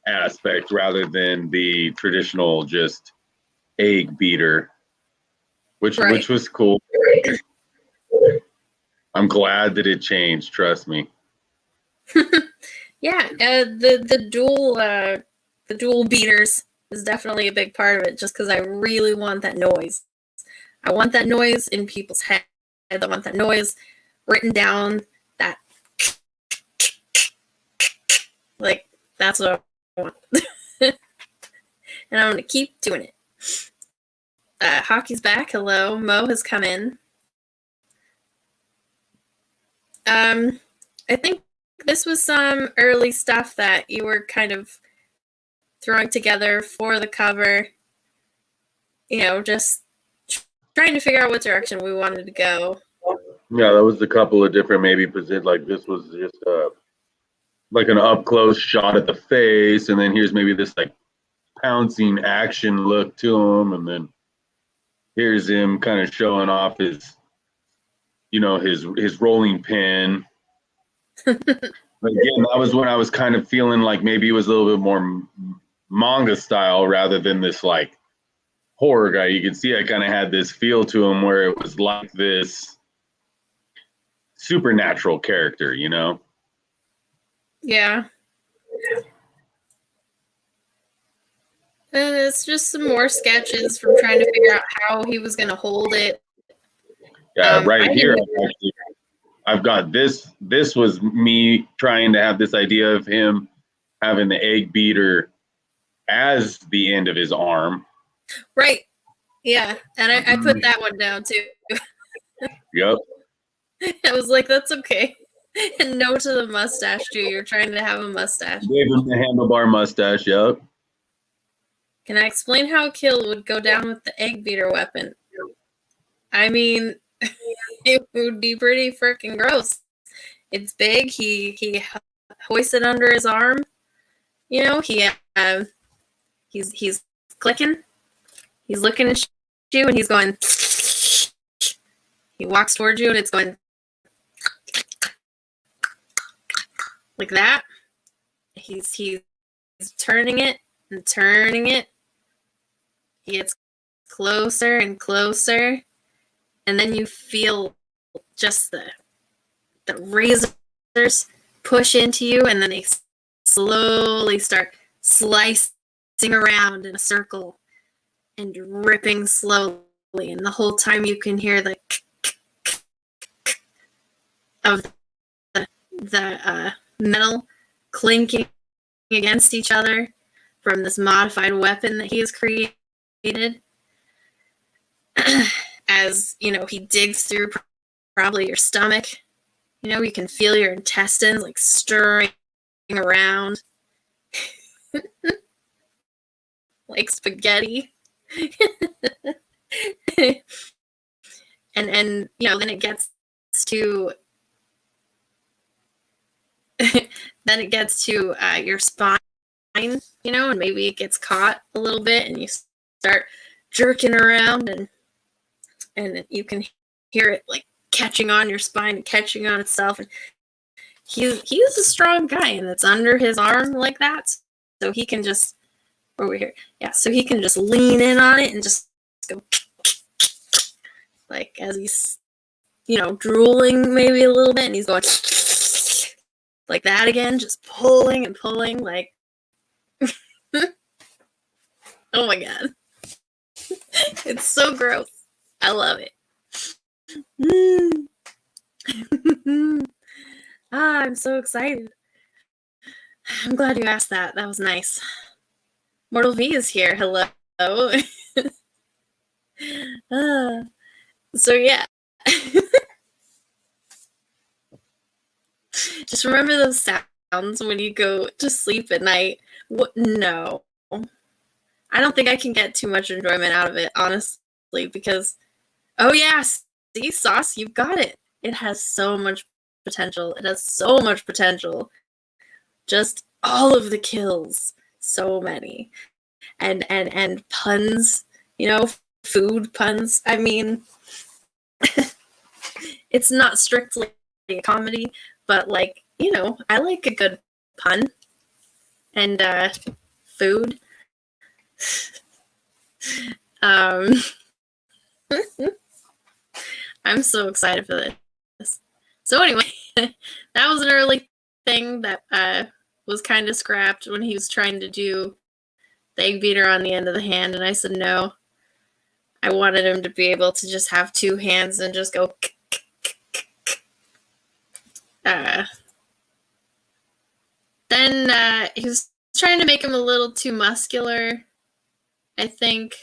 Speaker 3: aspect rather than the traditional just egg beater, which was cool. I'm glad that it changed. Trust me.
Speaker 1: Yeah, the dual beaters is definitely a big part of it, just because I really want that noise. I want that noise in people's heads. I want that noise written down. That like that's what I want, and I'm gonna keep doing it. Hockey's back. Hello, Mo has come in. I think this was some early stuff that you were kind of throwing together for the cover. You know, just trying to figure out what direction we wanted to go.
Speaker 3: Yeah, that was a couple of different maybe positions. Like this was just like an up close shot at the face, and then here's maybe this like pouncing action look to him, and then here's him kind of showing off his, you know, his rolling pin. But again, that was when I was kind of feeling like maybe it was a little bit more manga style rather than this like horror guy. You can see I kind of had this feel to him where it was like this supernatural character, you know?
Speaker 1: Yeah. And it's just some more sketches from trying to figure out how he was going to hold it.
Speaker 3: Yeah, right here, actually, I've got this. This was me trying to have this idea of him having the egg beater as the end of his arm.
Speaker 1: Right. Yeah. And I put that one down too.
Speaker 3: Yep.
Speaker 1: I was like, that's okay. And no to the mustache too. You're trying to have a mustache.
Speaker 3: Gave him the handlebar mustache. Yep.
Speaker 1: Can I explain how a kill would go down with the egg beater weapon? I mean, it would be pretty freaking gross. It's big. He hoists it under his arm. You know, he's clicking. He's looking at you, and he's going. He walks towards you, and it's going like that. He's turning it and turning it. He gets closer and closer, and then you feel just the razors push into you, and then they slowly start slicing around in a circle and ripping slowly, and the whole time you can hear the of the metal clinking against each other from this modified weapon that he has created. As you know, he digs through probably your stomach. You know, you can feel your intestines like stirring around like spaghetti. and you know, then it gets to then it gets to your spine, and maybe it gets caught a little bit, and you start jerking around, and you can hear it like catching on your spine and catching on itself. And he's a strong guy, and it's under his arm like that, so he can just over here, yeah. So he can just lean in on it and just go like as he's drooling maybe a little bit, and he's going like that again, just pulling and pulling like. Oh my god. It's so gross. I love it. I'm so excited. I'm glad you asked that. That was nice. Mortal V is here. Hello. So yeah. Just remember those sounds when you go to sleep at night. What? No. I don't think I can get too much enjoyment out of it, honestly, because, oh yeah, see, Sauce, you've got it. It has so much potential. It has so much potential. Just all of the kills. So many. And puns, food puns. I mean, it's not strictly a comedy, but like, I like a good pun. And food. I'm so excited for this. So anyway, that was an early thing that was kind of scrapped when he was trying to do the egg beater on the end of the hand, and I said no. I wanted him to be able to just have two hands and just go. Then he was trying to make him a little too muscular, I think.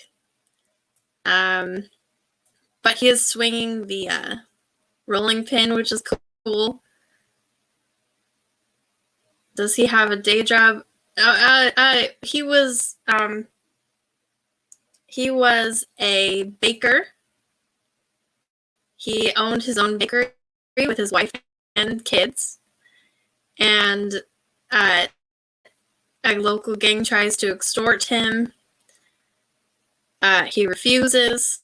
Speaker 1: But he is swinging the rolling pin, which is cool. Does he have a day job? He was a baker. He owned his own bakery with his wife and kids. And a local gang tries to extort him. He refuses.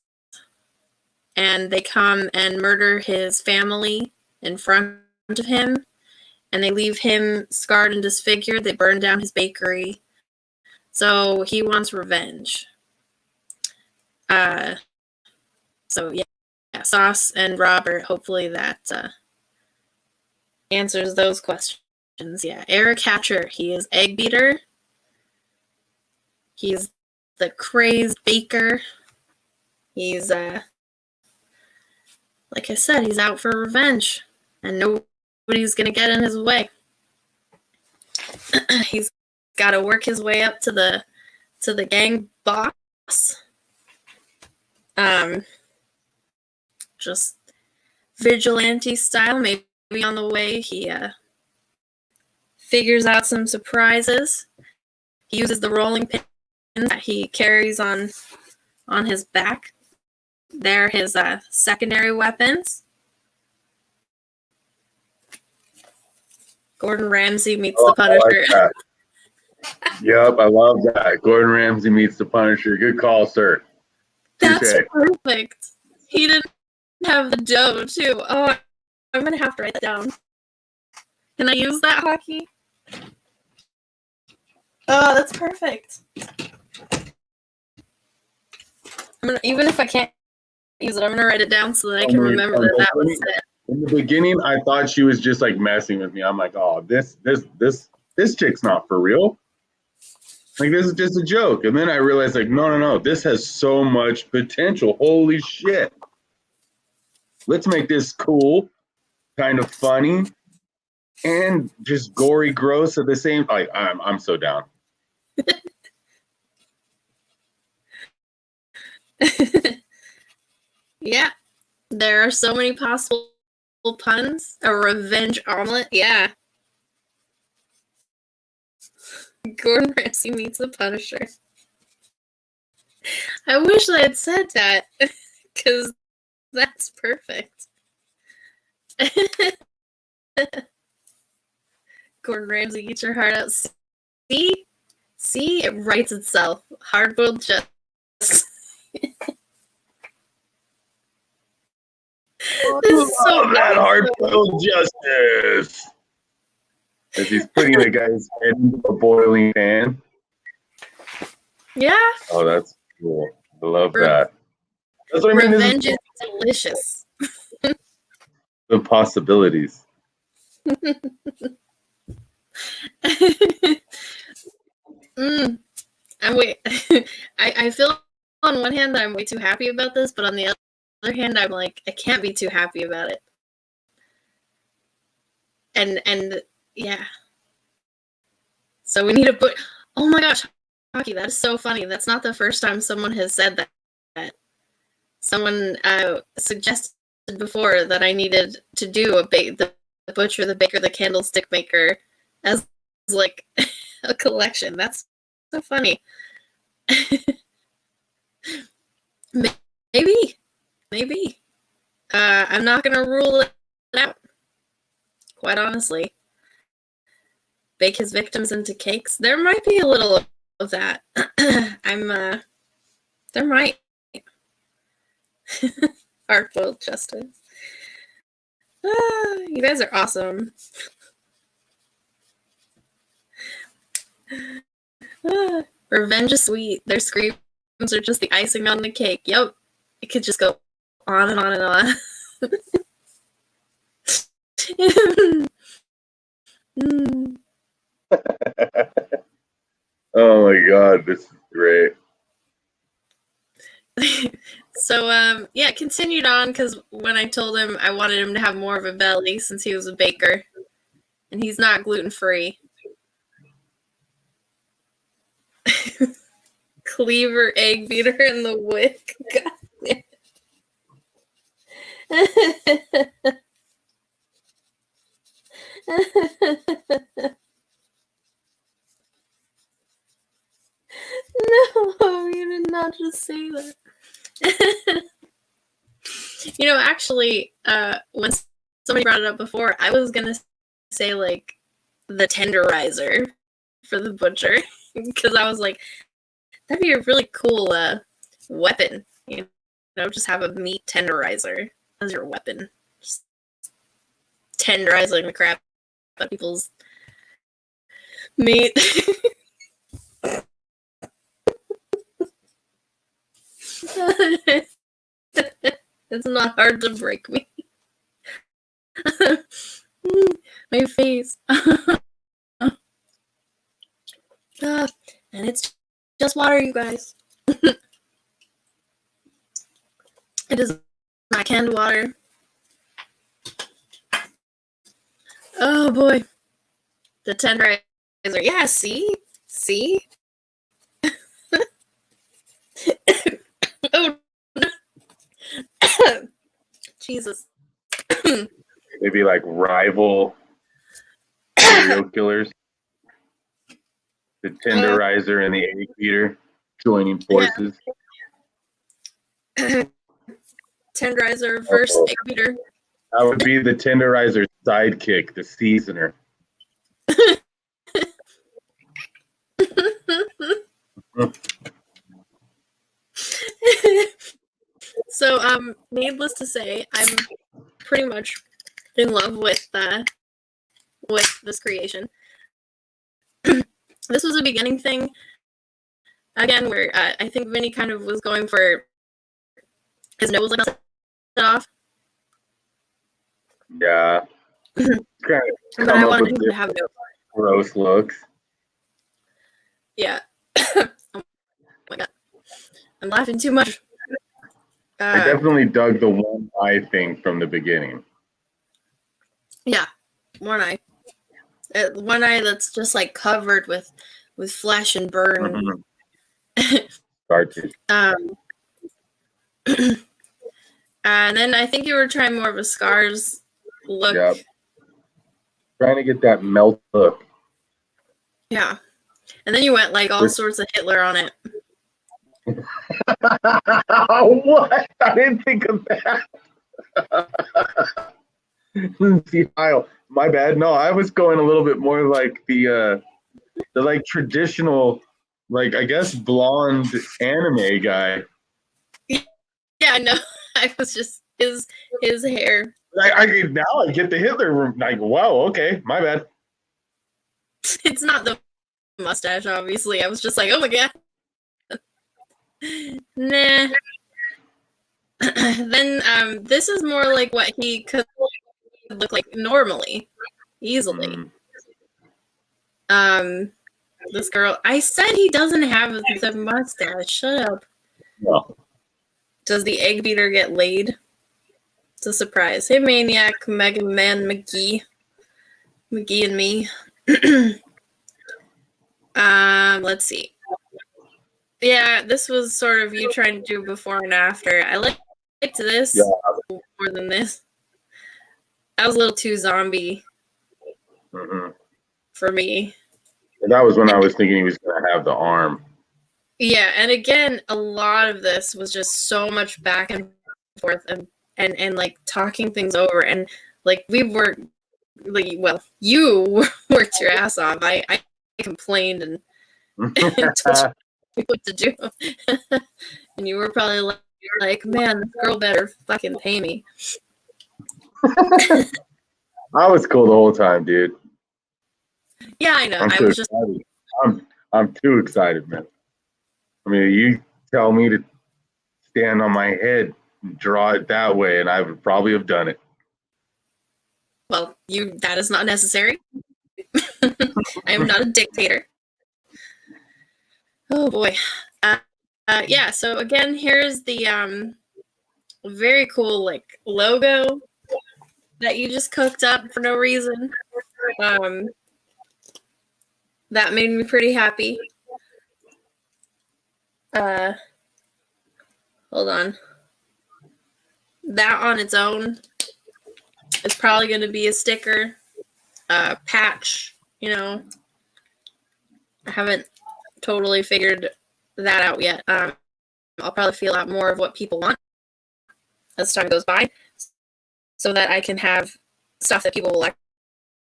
Speaker 1: And they come and murder his family in front of him. And they leave him scarred and disfigured. They burn down his bakery. So he wants revenge. So yeah, Sauce and Robert, hopefully that answers those questions. Yeah, Eric Hatcher, he is egg beater. He's the crazed baker. He's like I said, he's out for revenge, and nobody's gonna get in his way. He's got to work his way up to the gang boss. Just vigilante style. Maybe on the way he figures out some surprises. He uses the rolling pin that he carries on his back. They're his secondary weapons. Gordon Ramsay meets the Punisher.
Speaker 3: Like yep, I love that. Gordon Ramsay meets the Punisher. Good call, sir.
Speaker 1: That's perfect. He didn't have the dough, too. Oh, I'm going to have to write that down. Can I use that, Hockey? Oh, that's perfect. Even if I can't use it, I'm going to write it down so that I can remember that was it.
Speaker 3: In the beginning, I thought she was just like messing with me. I'm like, oh, this chick's not for real. Like, this is just a joke. And then I realized, like, no. This has so much potential. Holy shit. Let's make this cool, kind of funny, and just gory, gross at the same time. I'm so down.
Speaker 1: Yeah. There are so many possible puns. A revenge omelet. Yeah. Gordon Ramsay meets the Punisher. I wish I had said that, because that's perfect. Gordon Ramsay, eat your heart out. See? See? It writes itself. Hard-boiled justice. This is so
Speaker 3: that hard-boiled justice. As he's putting the guy's head into a boiling pan.
Speaker 1: Yeah.
Speaker 3: Oh, that's cool. I love that. That's what I mean.
Speaker 1: Revenge is delicious.
Speaker 3: The possibilities.
Speaker 1: I feel on one hand that I'm way too happy about this, but on the other hand, I'm like, I can't be too happy about it. And yeah. So we need to put. Oh my gosh, Hockey, that is so funny. That's not the first time someone has said that. Someone suggested before that I needed to do the butcher, the baker, the candlestick maker as like a collection. That's so funny. Maybe. I'm not gonna rule it out. Quite honestly. Bake his victims into cakes. There might be a little of that. There might. Hard-boiled justice. You guys are awesome. Revenge is sweet. Their screams are just the icing on the cake. Yep. It could just go on and on and on.
Speaker 3: Oh my god, this is great.
Speaker 1: So, yeah, continued on because when I told him I wanted him to have more of a belly since he was a baker and he's not gluten-free. Cleaver egg beater in the wick. God damn it. No, you did not just say that. You know, actually, when somebody brought it up before, I was gonna say like the tenderizer for the butcher because I was like, that'd be a really cool weapon. You know, just have a meat tenderizer as your weapon, just tenderizing the crap out of people's meat. It's not hard to break me. My face. And it's just water, you guys. It is not canned water. Oh boy. The tenderizer. Yeah, see? See? Oh, no. Jesus.
Speaker 3: Maybe like rival serial killers. The tenderizer and the egg beater joining forces.
Speaker 1: Yeah. Tenderizer versus egg beater.
Speaker 3: That would be the tenderizer sidekick, the seasoner.
Speaker 1: So, needless to say, I'm pretty much in love with this creation. This was a beginning thing, again, where I think Vinny kind of was going for his nose like set off.
Speaker 3: Yeah.
Speaker 1: But I wanted him to have no
Speaker 3: gross looks.
Speaker 1: Yeah. Oh my god. I'm laughing too much.
Speaker 3: I definitely dug the one eye thing from the beginning.
Speaker 1: Yeah, one eye. One eye that's just like covered with flesh and burn.
Speaker 3: Cartridge.
Speaker 1: And then I think you were trying more of a Scars look.
Speaker 3: Yep. Trying to get that melt look.
Speaker 1: Yeah. And then you went like all sorts of Hitler on it.
Speaker 3: What? I didn't think of that. Kyle, my bad. No, I was going a little bit more like the like traditional, like I guess blonde anime guy.
Speaker 1: Yeah, no, I was just his hair.
Speaker 3: I now I get the Hitler. Like, wow, okay, my bad.
Speaker 1: It's not the mustache, obviously. I was just like, oh my god. Nah. Then this is more like what he could look like normally, easily. This girl, I said he doesn't have the mustache. Shut up.
Speaker 3: No.
Speaker 1: Does the egg beater get laid? It's a surprise. Hey, Maniac, Mega Man, McGee and me. Let's see. Yeah, this was sort of you trying to do before and after. I liked this more than this. That was a little too zombie for me.
Speaker 3: And that was when I was thinking he was going to have the arm.
Speaker 1: Yeah, and again, a lot of this was just so much back and forth and like talking things over, and like we were like, well, you worked your ass off. I complained and told you what to do. And you were probably like, man, this girl better fucking pay me.
Speaker 3: I was cool the whole time, dude.
Speaker 1: Yeah, I know. I was just
Speaker 3: I'm too excited, man. I mean, you tell me to stand on my head and draw it that way, and I would probably have done it.
Speaker 1: Well, that is not necessary. I am not a dictator. Oh boy. Yeah, so again, here's the very cool like logo that you just cooked up for no reason. That made me pretty happy. Hold on. That on its own is probably going to be a sticker, patch, you know. I haven't totally figured that out yet. I'll probably feel out more of what people want as time goes by so that I can have stuff that people will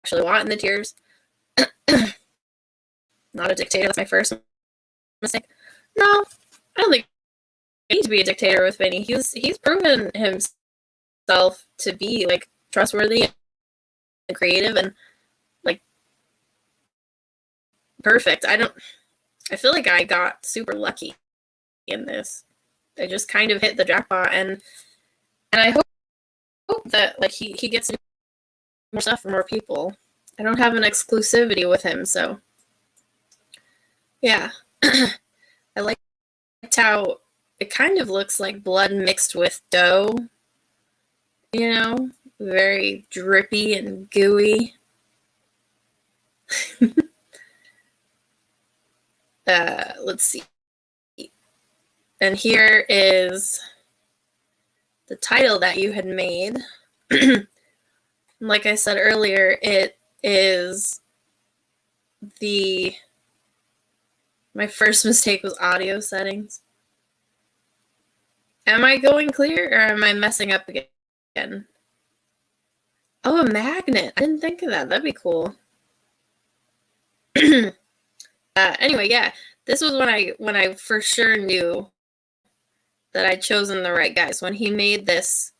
Speaker 1: actually want in the tiers. Not a dictator. That's my first mistake. No, I don't think I need to be a dictator with Vinny. He's proven himself to be like trustworthy and creative and like perfect. I feel like I got super lucky in this. I just kind of hit the jackpot, and I hope that like he gets more stuff for more people. I don't have an exclusivity with him, so yeah. I liked how it kind of looks like blood mixed with dough, you know, very drippy and gooey. Let's see. And here is the title that you had made. Like I said earlier, it is my first mistake was audio settings. Am I going clear or am I messing up again? Oh, a magnet. I didn't think of that. That'd be cool. Anyway, yeah, this was when I for sure knew that I'd chosen the right guys. When he made this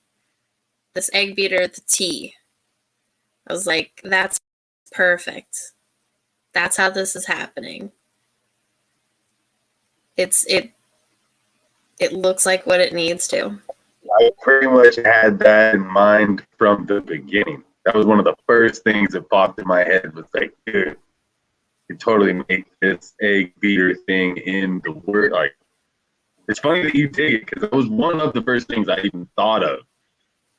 Speaker 1: egg beater at the tea, I was like, that's perfect. That's how this is happening. It looks like what it needs to.
Speaker 3: I pretty much had that in mind from the beginning. That was one of the first things that popped in my head was like, dude, you totally make this egg beater thing in the word. Like, it's funny that you dig it because it was one of the first things I even thought of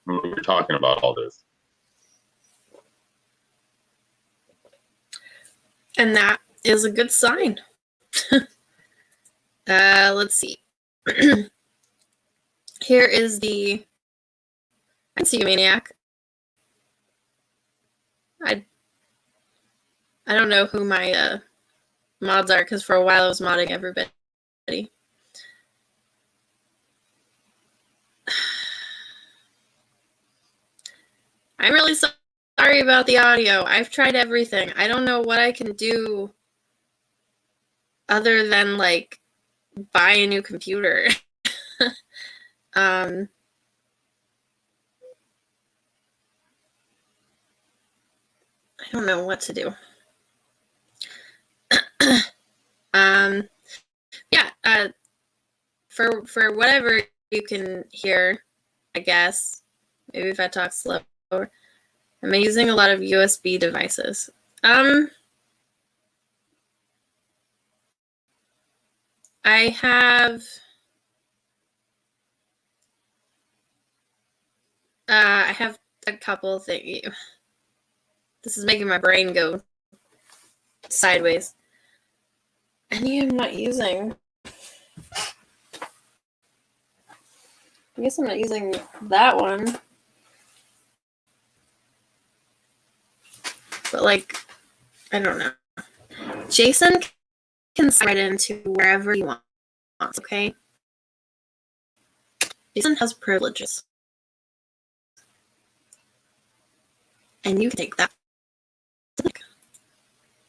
Speaker 3: when we were talking about all this.
Speaker 1: And that is a good sign. Let's see. Here is I can see you, Maniac. I don't know who my mods are because for a while I was modding everybody. I'm really sorry about the audio. I've tried everything. I don't know what I can do other than like buy a new computer. I don't know what to do. Yeah, for whatever you can hear, I guess, maybe if I talk slower, I'm using a lot of USB devices. I have a couple things. This is making my brain go sideways. Any I'm not using. I guess I'm not using that one. But like, I don't know. Jason can slide into wherever he wants, okay? Jason has privileges. And you can take that.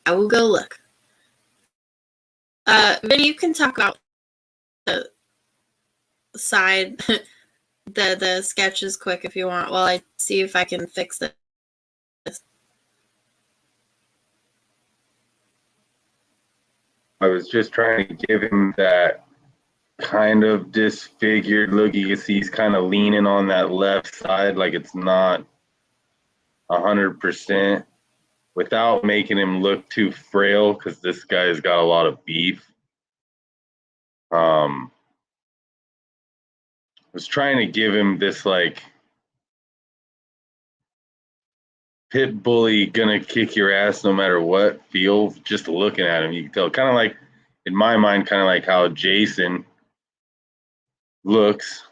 Speaker 1: I will go look. Vinny, you can talk about the side, the sketches quick if you want, while I see if I can fix this.
Speaker 3: I was just trying to give him that kind of disfigured look. You can see he's kind of leaning on that left side, like it's not 100%, without making him look too frail, because this guy's got a lot of beef. I was trying to give him this like pit bully, gonna kick your ass no matter what feel. Just looking at him, you can tell, kind of like, in my mind, kind of like how Jason looks.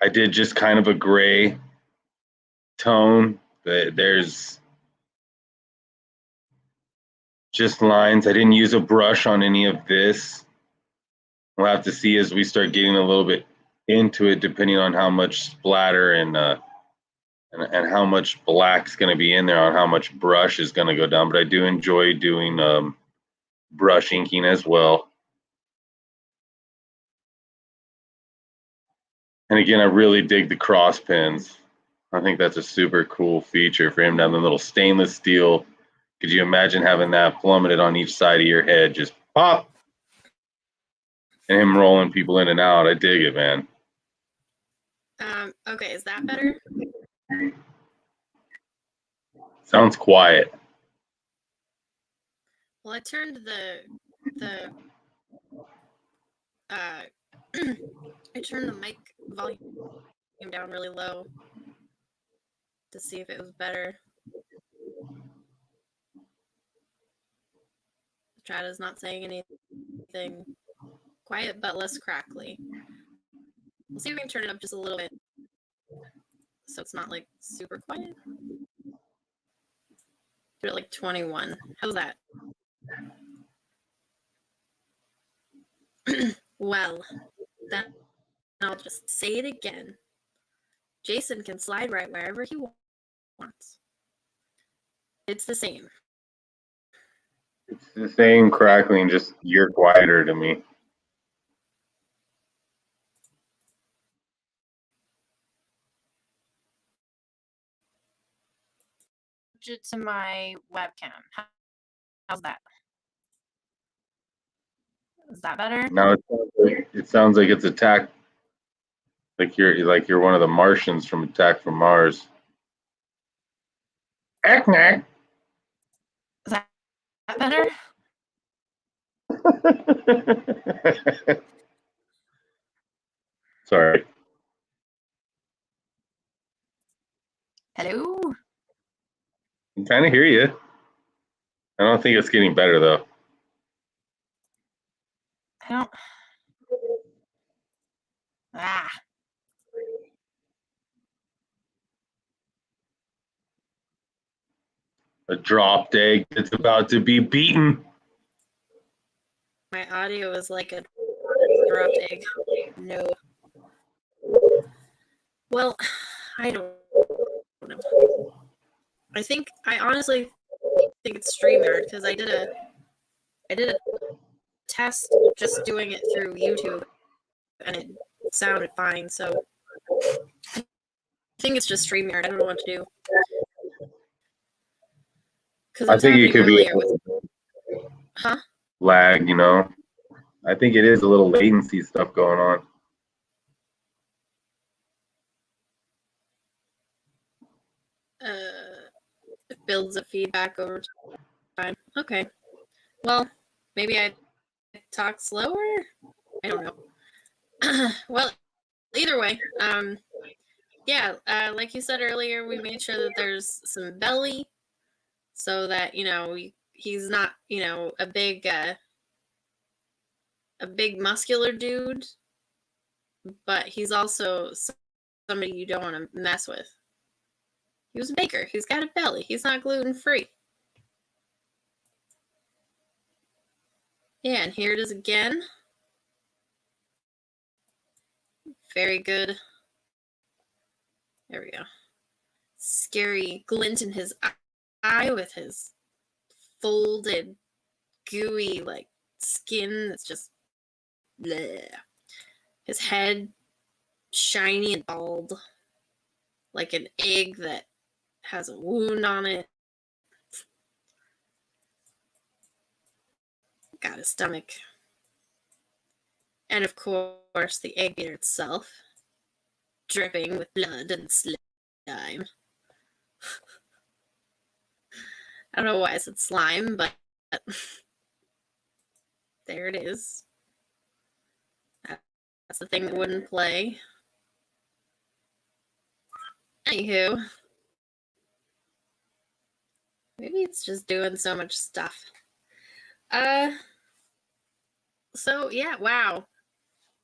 Speaker 3: I did just kind of a gray tone. There's just lines. I didn't use a brush on any of this. We'll have to see as we start getting a little bit into it, depending on how much splatter and how much black's going to be in there, on how much brush is going to go down. But I do enjoy doing brush inking as well. And again, I really dig the cross pins. I think that's a super cool feature for him to have the little stainless steel. Could you imagine having that plummeted on each side of your head? Just pop! And him rolling people in and out. I dig it, man.
Speaker 1: Okay, is that better?
Speaker 3: Sounds quiet.
Speaker 1: Well, I turned the I turned the mic volume down really low to see if it was better. The chat is not saying anything. Quiet but less crackly. We'll see if we can turn it up just a little bit so it's not like super quiet. Do it like 21. How's that? Well, then I'll just say it again. Jason can slide right wherever he wants. It's the same.
Speaker 3: It's the same crackling, just you're quieter to me.
Speaker 1: To my webcam. How's that? Is that better?
Speaker 3: Now it sounds like it's Attack. Like you're one of the Martians from Attack from Mars. Eknak.
Speaker 1: Is that better?
Speaker 3: Sorry.
Speaker 1: Hello?
Speaker 3: I can kind of hear you. I don't think it's getting better though.
Speaker 1: I don't. Ah.
Speaker 3: A dropped egg that's about to be beaten.
Speaker 1: My audio is like a dropped egg. No. Well, I don't know. I honestly think it's StreamYard because I did a test just doing it through YouTube and it sounded fine. So I think it's just StreamYard. I don't know what to do. Because
Speaker 3: I
Speaker 1: it's
Speaker 3: think it
Speaker 1: happening
Speaker 3: could be
Speaker 1: earlier with, huh?
Speaker 3: lag, you know. I think it is a little latency stuff going on.
Speaker 1: It builds a feedback over time. Okay. Well, maybe I talk slower? I don't know. Well, either way, yeah, like you said earlier, we made sure that there's some belly so that, he's not, a big muscular dude, but he's also somebody you don't want to mess with. He was a baker. He's got a belly. He's not gluten-free. Yeah, and here it is again. Very good. There we go. Scary glint in his eye with his folded, gooey, skin that's just bleh. His head shiny and bald, like an egg that has a wound on it. Got his stomach. And of course, the egg beater itself, dripping with blood and slime. I don't know why I said slime, but there it is. That's the thing that wouldn't play. Anywho, maybe it's just doing so much stuff. So yeah, wow.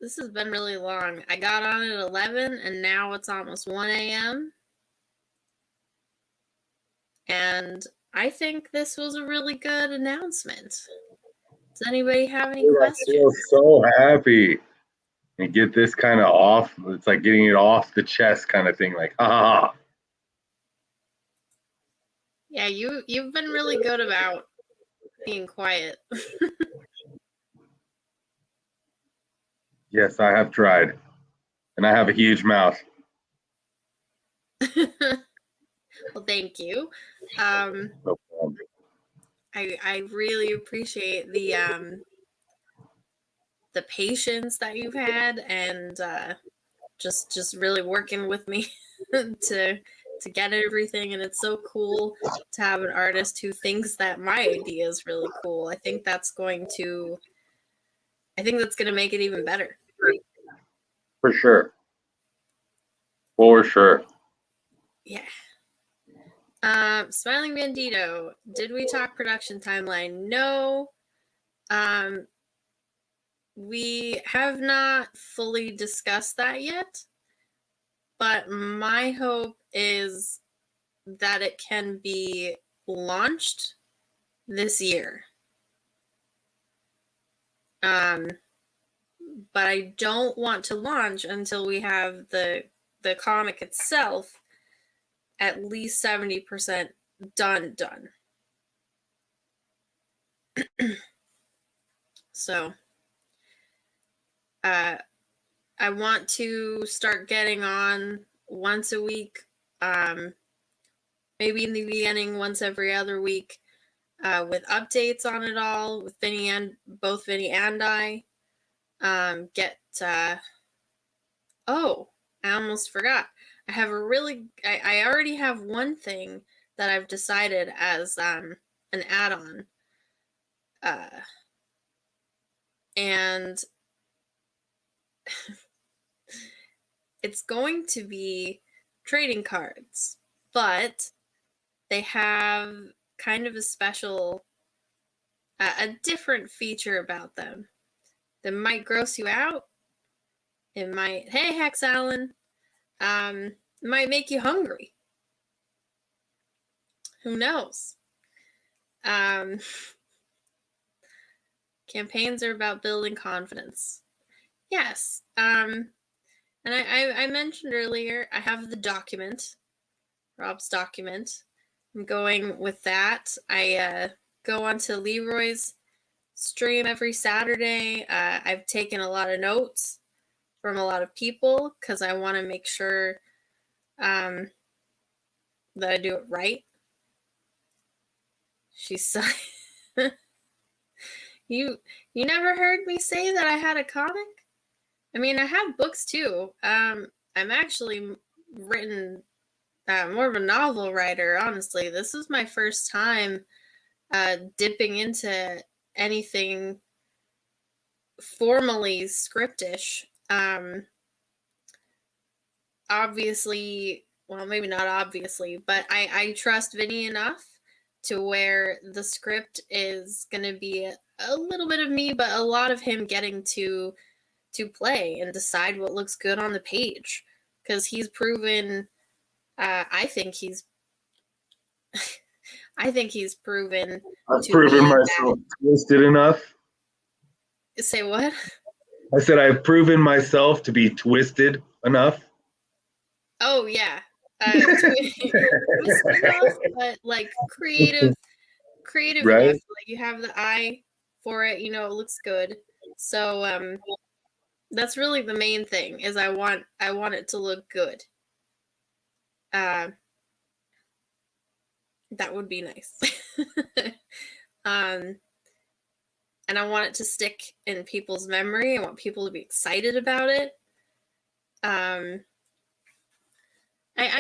Speaker 1: This has been really long. I got on at 11 and now it's almost 1 a.m. And I think this was a really good announcement. Does anybody have any questions?
Speaker 3: I feel so happy. And get this kind of off. It's like getting it off the chest kind of thing. Like, ah.
Speaker 1: Yeah, you've been really good about being quiet.
Speaker 3: Yes, I have tried. And I have a huge mouth.
Speaker 1: Well, thank you.
Speaker 3: No problem.
Speaker 1: I really appreciate the patience that you've had and just really working with me to get everything. And it's so cool to have an artist who thinks that my idea is really cool. I think that's going to make it even better.
Speaker 3: For sure. For sure.
Speaker 1: Yeah. Smiling Bandito, did we talk production timeline? No. We have not fully discussed that yet, but my hope is that it can be launched this year. But I don't want to launch until we have the comic itself at least 70% done. So I want to start getting on once a week, maybe in the beginning once every other week, with updates on it all with both Vinny and I. Oh, I almost forgot. I already have one thing that I've decided as an add-on. And it's going to be trading cards, but they have kind of a special, a different feature about them that might gross you out. It might, hey, Hex Allen, it might make you hungry. Who knows? Campaigns are about building confidence. Yes. And I mentioned earlier, I have the document, Rob's document. I'm going with that. I go onto Leroy's stream every Saturday. I've taken a lot of notes from a lot of people because I want to make sure that I do it right. She's you never heard me say that I had a comic? I mean, I have books too. I'm actually written more of a novel writer, honestly. This is my first time dipping into anything formally scriptish. Obviously, well, maybe not obviously, but I trust Vinny enough to where the script is going to be a little bit of me, but a lot of him getting to play and decide what looks good on the page. Because he's proven, I think he's proven.
Speaker 3: I've proven myself twisted enough.
Speaker 1: Say what?
Speaker 3: I said I've proven myself to be twisted enough.
Speaker 1: Oh yeah, twisted enough, but like creative
Speaker 3: Right?
Speaker 1: enough. Like you have the eye for it. You know, it looks good. So that's really the main thing. Is I want it to look good. That would be nice. And I want it to stick in people's memory. I want people to be excited about it. I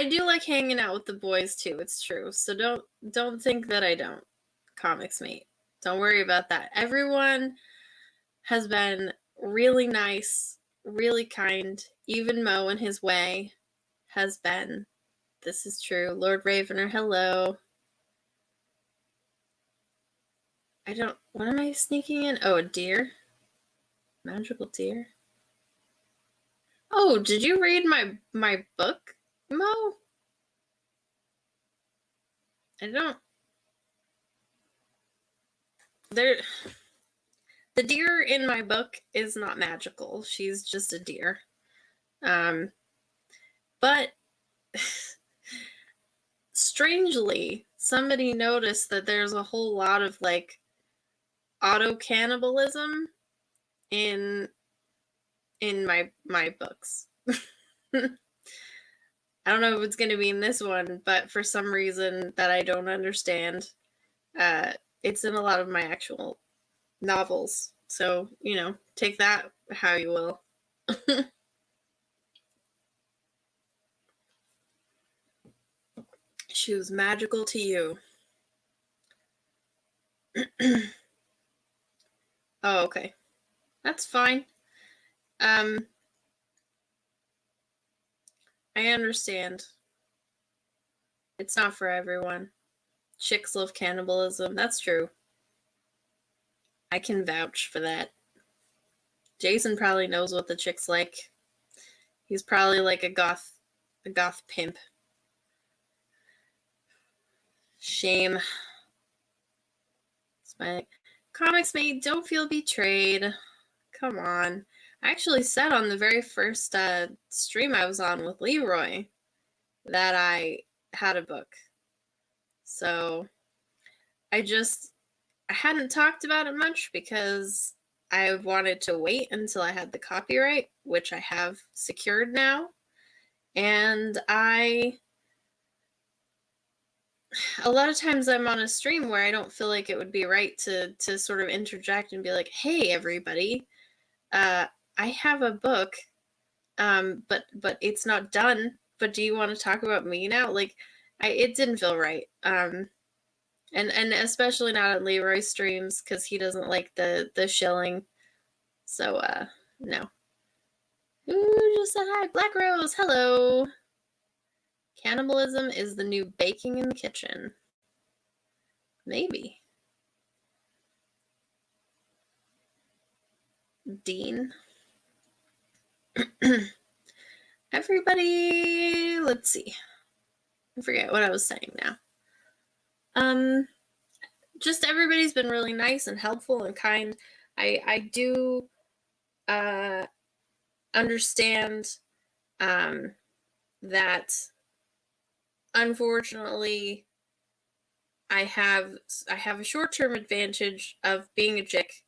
Speaker 1: do like hanging out with the boys too. It's true. So don't think that I don't. Comics Mate. Don't worry about that. Everyone has been really nice, really kind. Even Mo in his way has been. This is true. Lord Ravener, hello. What am I sneaking in? Oh, a deer. Magical deer. Oh, did you read my book, Mo? I don't. The deer in my book is not magical. She's just a deer. But strangely, somebody noticed that there's a whole lot of like auto cannibalism in my books. I don't know if it's going to be in this one, but for some reason that I don't understand, it's in a lot of my actual novels. So, you know, take that how you will. She was magical to you. Oh, okay. That's fine. I understand. It's not for everyone. Chicks love cannibalism. That's true. I can vouch for that. Jason probably knows what the chicks like. He's probably like a goth pimp. Shame. Comics Mate, don't feel betrayed. Come on. I actually said on the very first stream I was on with Leroy that I had a book. So I hadn't talked about it much because I wanted to wait until I had the copyright, which I have secured now. And a lot of times I'm on a stream where I don't feel like it would be right to sort of interject and be like, hey, everybody, I have a book, but it's not done. But do you want to talk about me now? Like, it didn't feel right. And especially not on Leroy's streams because he doesn't like the shilling. So, no. Ooh, just said hi. Black Rose, hello. Cannibalism is the new baking in the kitchen. Maybe. Dean. Everybody, let's see. I forget what I was saying now. Just everybody's been really nice and helpful and kind. I do understand that unfortunately I have a short-term advantage of being a chick.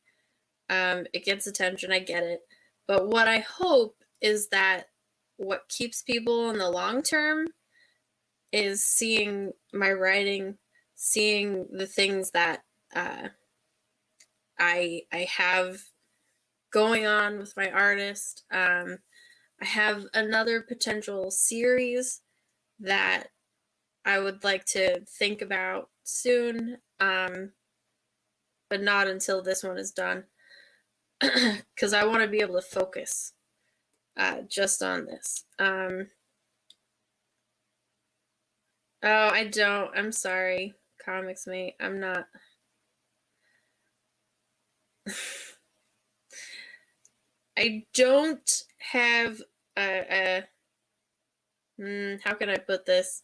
Speaker 1: It gets attention, I get it. But what I hope is that what keeps people in the long term is seeing my writing, seeing the things that I have going on with my artist. I have another potential series that I would like to think about soon, but not until this one is done, because I want to be able to focus just on this. Oh, I don't. I'm sorry, Comics Mate. I'm not. I don't have how can I put this?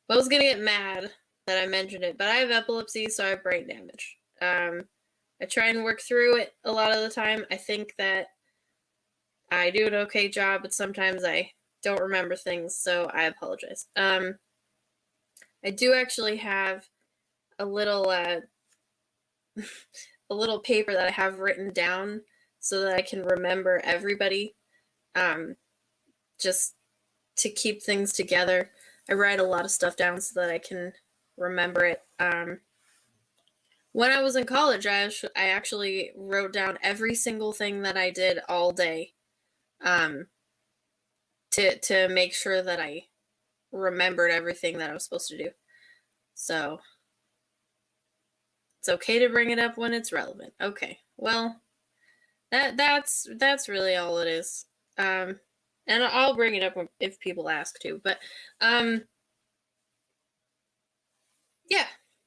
Speaker 1: I was gonna get mad that I mentioned it, but I have epilepsy, so I have brain damage. I try and work through it a lot of the time. I think that I do an okay job, but sometimes I don't remember things, so I apologize. I do actually have a little a little paper that I have written down so that I can remember everybody, just to keep things together. I write a lot of stuff down so that I can remember it. When I was in college, I actually wrote down every single thing that I did all day, to make sure that I remembered everything that I was supposed to do. So it's okay to bring it up when it's relevant. Okay, well, that's really all it is. And I'll bring it up if people ask to. But yeah.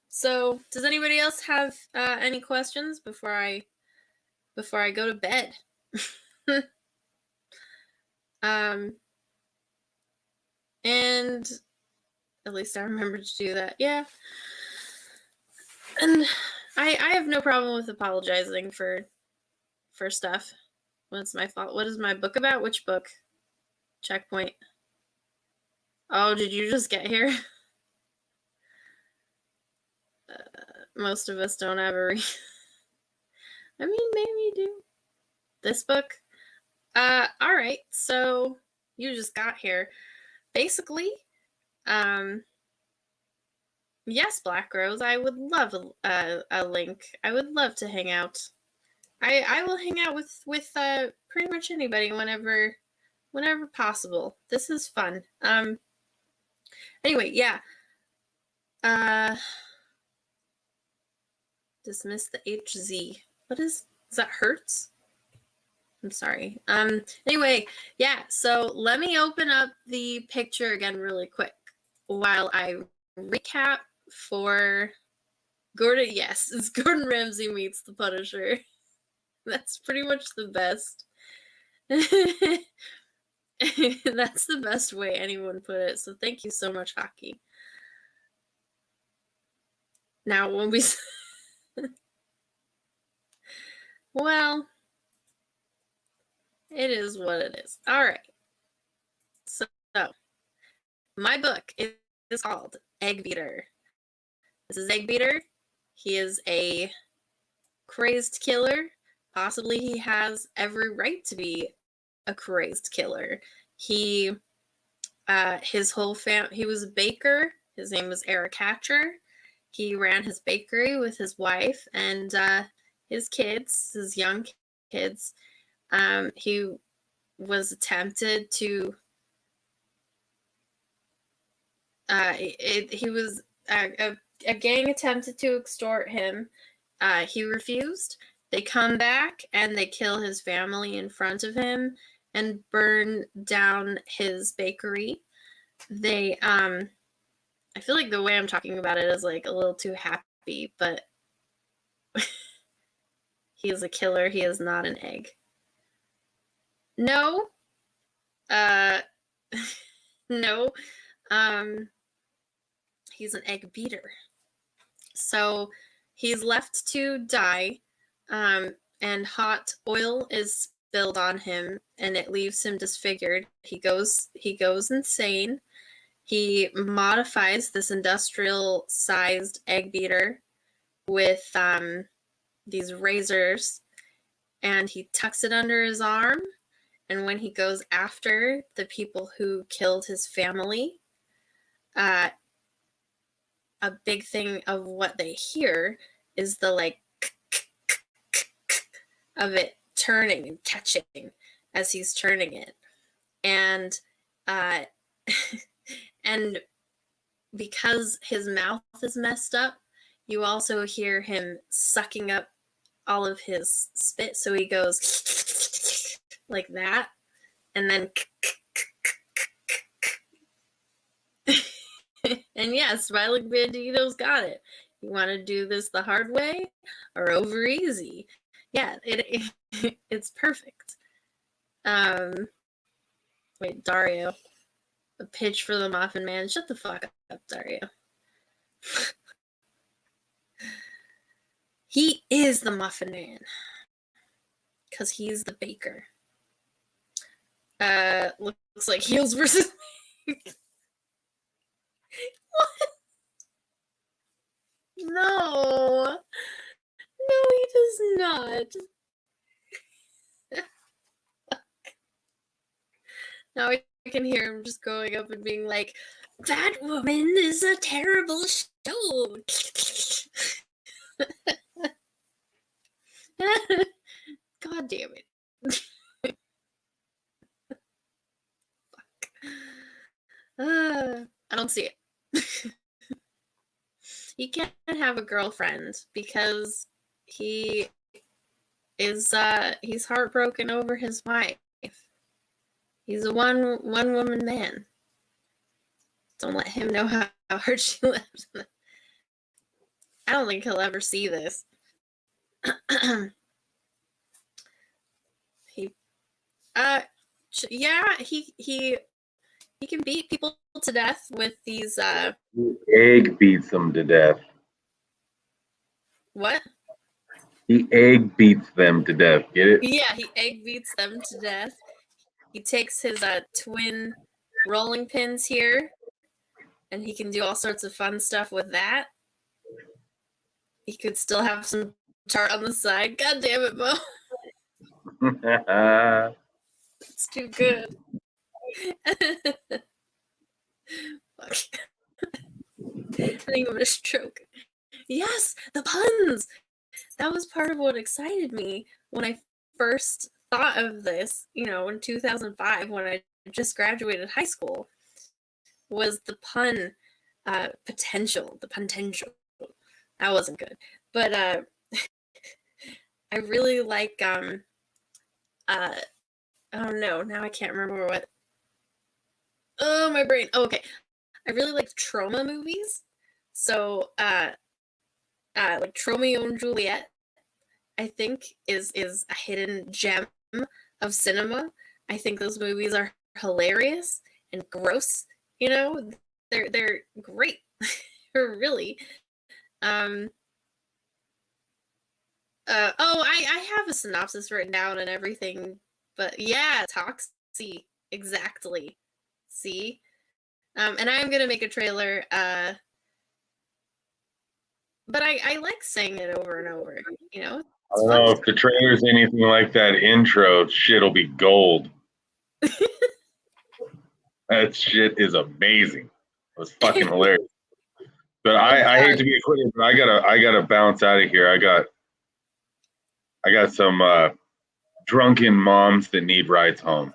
Speaker 1: So does anybody else have any questions before I go to bed? And at least I remembered to do that. Yeah. And I have no problem with apologizing for stuff. What's my fault? What is my book about? Which book? Checkpoint. Oh, did you just get here? Most of us don't have a I mean, maybe you do. This book? Alright, so you just got here. Basically, yes, Black Rose, I would love a link. I would love to hang out. I will hang out with pretty much anybody whenever possible. This is fun. Anyway, yeah. Dismiss the HZ. What is that Hertz? I'm sorry. Anyway, yeah, so let me open up the picture again really quick while I recap for Gordon. Yes, it's Gordon Ramsay meets the Punisher. That's pretty much the best. That's the best way anyone put it. So thank you so much, Hockey. Now, when we... well, it is what it is. All right. So my book is called Egg Beater. This is Egg Beater. He is a crazed killer. Possibly he has every right to be a crazed killer. He, his whole family, he was a baker. His name was Eric Hatcher. He ran his bakery with his wife and his kids, his young kids. He was attempted to, he was, a gang attempted to extort him. He refused. They come back and they kill his family in front of him and burn down his bakery. They, I feel like the way I'm talking about it is like a little too happy, but he is a killer. He is not an egg. No. No. He's an egg beater. So he's left to die, and hot oil is build on him, and it leaves him disfigured. He goes insane. He modifies this industrial-sized egg beater with these razors, and he tucks it under his arm. And when he goes after the people who killed his family, a big thing of what they hear is the like of it turning and catching as he's turning it. And and because his mouth is messed up, you also hear him sucking up all of his spit. So he goes like that, and then and yeah, Smiling Bandito's got it. You want to do this the hard way or over easy? Yeah, it's perfect. Wait, Dario. A pitch for the Muffin Man. Shut the fuck up, Dario. He is the Muffin Man. Because he's the baker. Looks like heels versus what? No. No, he does not. Now I can hear him just going up and being like, "That woman is a terrible show." God damn it. I don't see it. He can't have a girlfriend because he's heartbroken over his wife. He's a one woman man. Don't let him know how hard she lives. I don't think he'll ever see this. He can beat people to death with these
Speaker 3: Egg beats them to death.
Speaker 1: What?
Speaker 3: He egg beats them to death. Get it?
Speaker 1: Yeah, he egg beats them to death. He takes his twin rolling pins here, and he can do all sorts of fun stuff with that. He could still have some tart on the side. God damn it, Mo. It's too good. Fuck. I think I'm gonna stroke. Yes, the puns! That was part of what excited me when I first thought of this, in 2005 when I just graduated high school, was the pun potential. The potential. That wasn't good. But I really like oh no, now I can't remember what. Oh, my brain. Oh, okay. I really like trauma movies. So like Romeo and Juliet, I think is a hidden gem of cinema. I think those movies are hilarious and gross. They're great. Really. I have a synopsis written down and everything, but yeah, Toxie, exactly. See, and I'm gonna make a trailer. But I like saying it over and over.
Speaker 3: I don't know if the trailer's anything like that intro. Shit'll be gold. That shit is amazing. It was fucking hilarious. But I hate to be a quitter, but I gotta bounce out of here. I got some drunken moms that need rides home.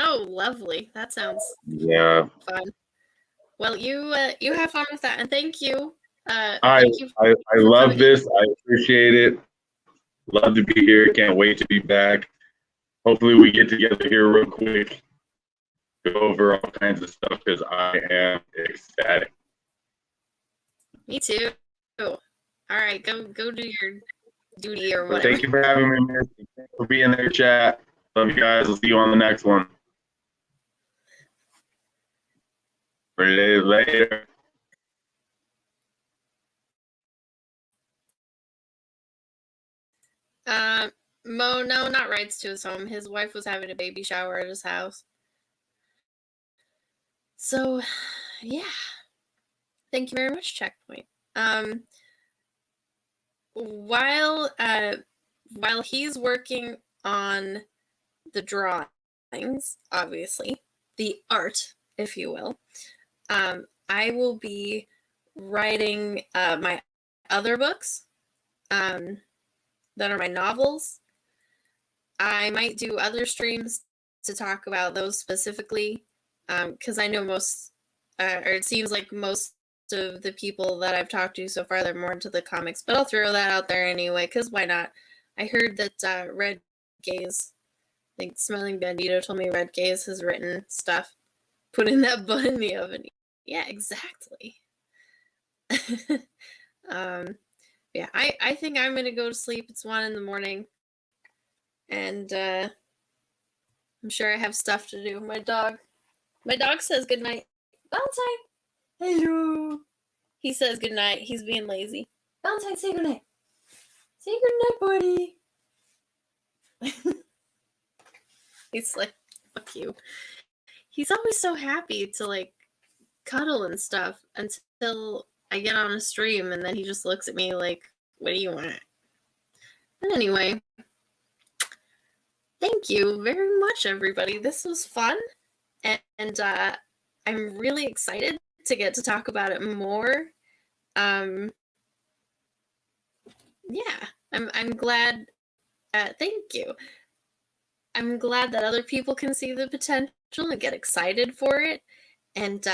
Speaker 1: Oh, lovely. That sounds fun. Well, you have fun with that, and thank you.
Speaker 3: I love this. I appreciate it. Love to be here. Can't wait to be back. Hopefully we get together here real quick. Go over all kinds of stuff because I am ecstatic.
Speaker 1: Me too. All right, go do your duty or whatever.
Speaker 3: Thank you for having me. Thanks for being there, chat. Love you guys. I'll see you on the next one. Later.
Speaker 1: Mo, no, not rights to his home. His wife was having a baby shower at his house. So, yeah. Thank you very much, Checkpoint. While he's working on the drawings, obviously, the art, if you will, I will be writing my other books that are my novels. I might do other streams to talk about those specifically, because I know most, or it seems like most of the people that I've talked to so far, they're more into the comics, but I'll throw that out there anyway, because why not? I heard that Red Gaze, I think Smelling Bandito told me Red Gaze has written stuff. Putting that bun in the oven. Yeah, exactly. Yeah, I think I'm gonna go to sleep. It's 1 a.m. and I'm sure I have stuff to do. My dog says goodnight. Valentine, hello. He says goodnight. He's being lazy. Valentine, say goodnight. Say goodnight, buddy. He's like, fuck you. He's always so happy to like cuddle and stuff until I get on a stream, and then he just looks at me like, what do you want? But anyway, thank you very much, everybody. This was fun, and I'm really excited to get to talk about it more. Yeah, I'm glad. Thank you. I'm glad that other people can see the potential and get excited for it, and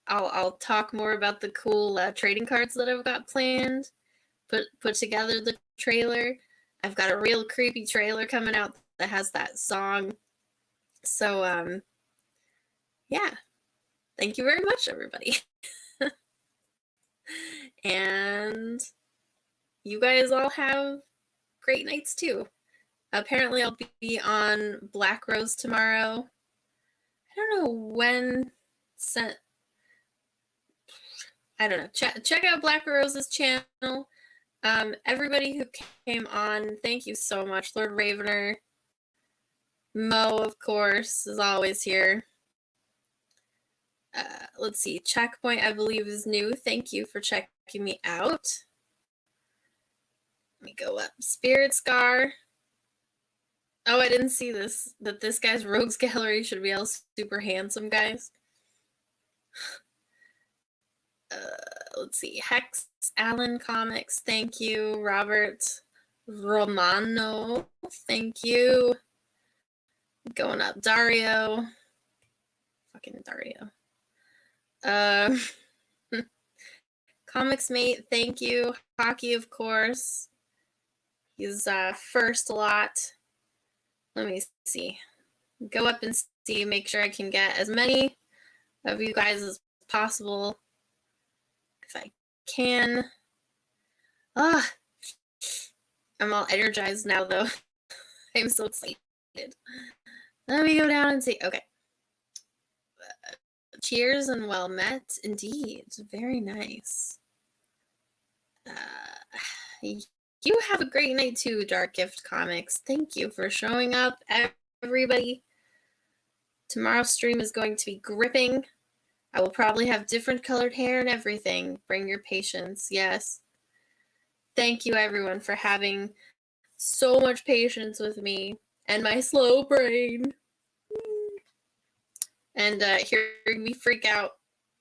Speaker 1: I'll talk more about the cool trading cards that I've got planned. Put together the trailer. I've got a real creepy trailer coming out that has that song. So yeah. Thank you very much, everybody. And you guys all have great nights too. Apparently I'll be on Black Rose tomorrow. I don't know when sent. I don't know. Check out Black Rose's channel. Everybody who came on, thank you so much. Lord Ravener, Mo, of course, is always here. Let's see. Checkpoint, I believe, is new. Thank you for checking me out. Let me go up. Spirit Scar. Oh, I didn't see this. That this guy's Rogues Gallery should be all super handsome, guys. Let's see. Hex Allen Comics, thank you. Robert Romano, thank you. Going up. Dario. Fucking Dario. Comics Mate, thank you. Hockey, of course. He's first a lot. Let me see. Go up and see, make sure I can get as many of you guys as possible. If I can. I'm all energized now, though. I'm so excited. Let me go down and see. Okay. Cheers and well met. Indeed. Very nice. You have a great night too, Dark Gift Comics. Thank you for showing up, everybody. Tomorrow's stream is going to be gripping. I will probably have different colored hair and everything. Bring your patience. Yes. Thank you, everyone, for having so much patience with me and my slow brain. And hearing me freak out,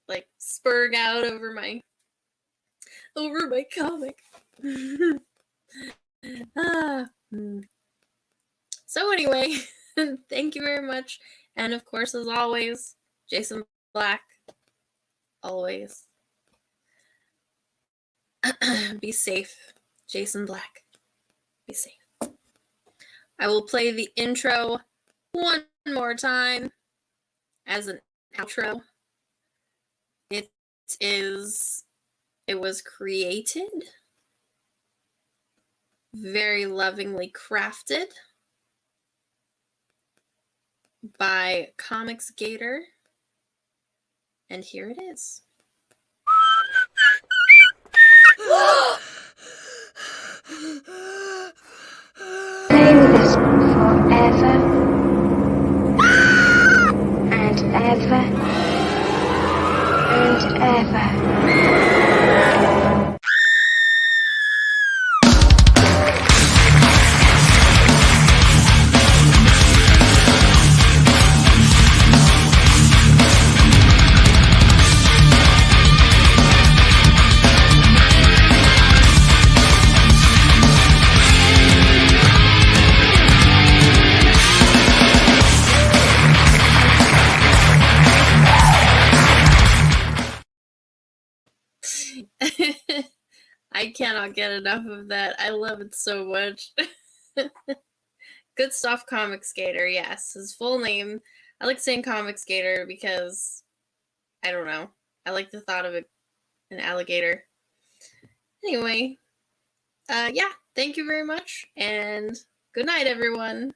Speaker 1: like spurg out over my comic. So anyway, thank you very much. And of course, as always, Jason Black. Always. Be safe. Jason Black. Be safe. I will play the intro one more time as an outro. It was created, very lovingly crafted by Comics Gator. And here it is. I cannot get enough of that. I love it so much. Good Stuff Comic Skater, yes. His full name. I like saying Comic Skater because, I don't know. I like the thought of an alligator. Anyway, yeah, thank you very much, and good night, everyone.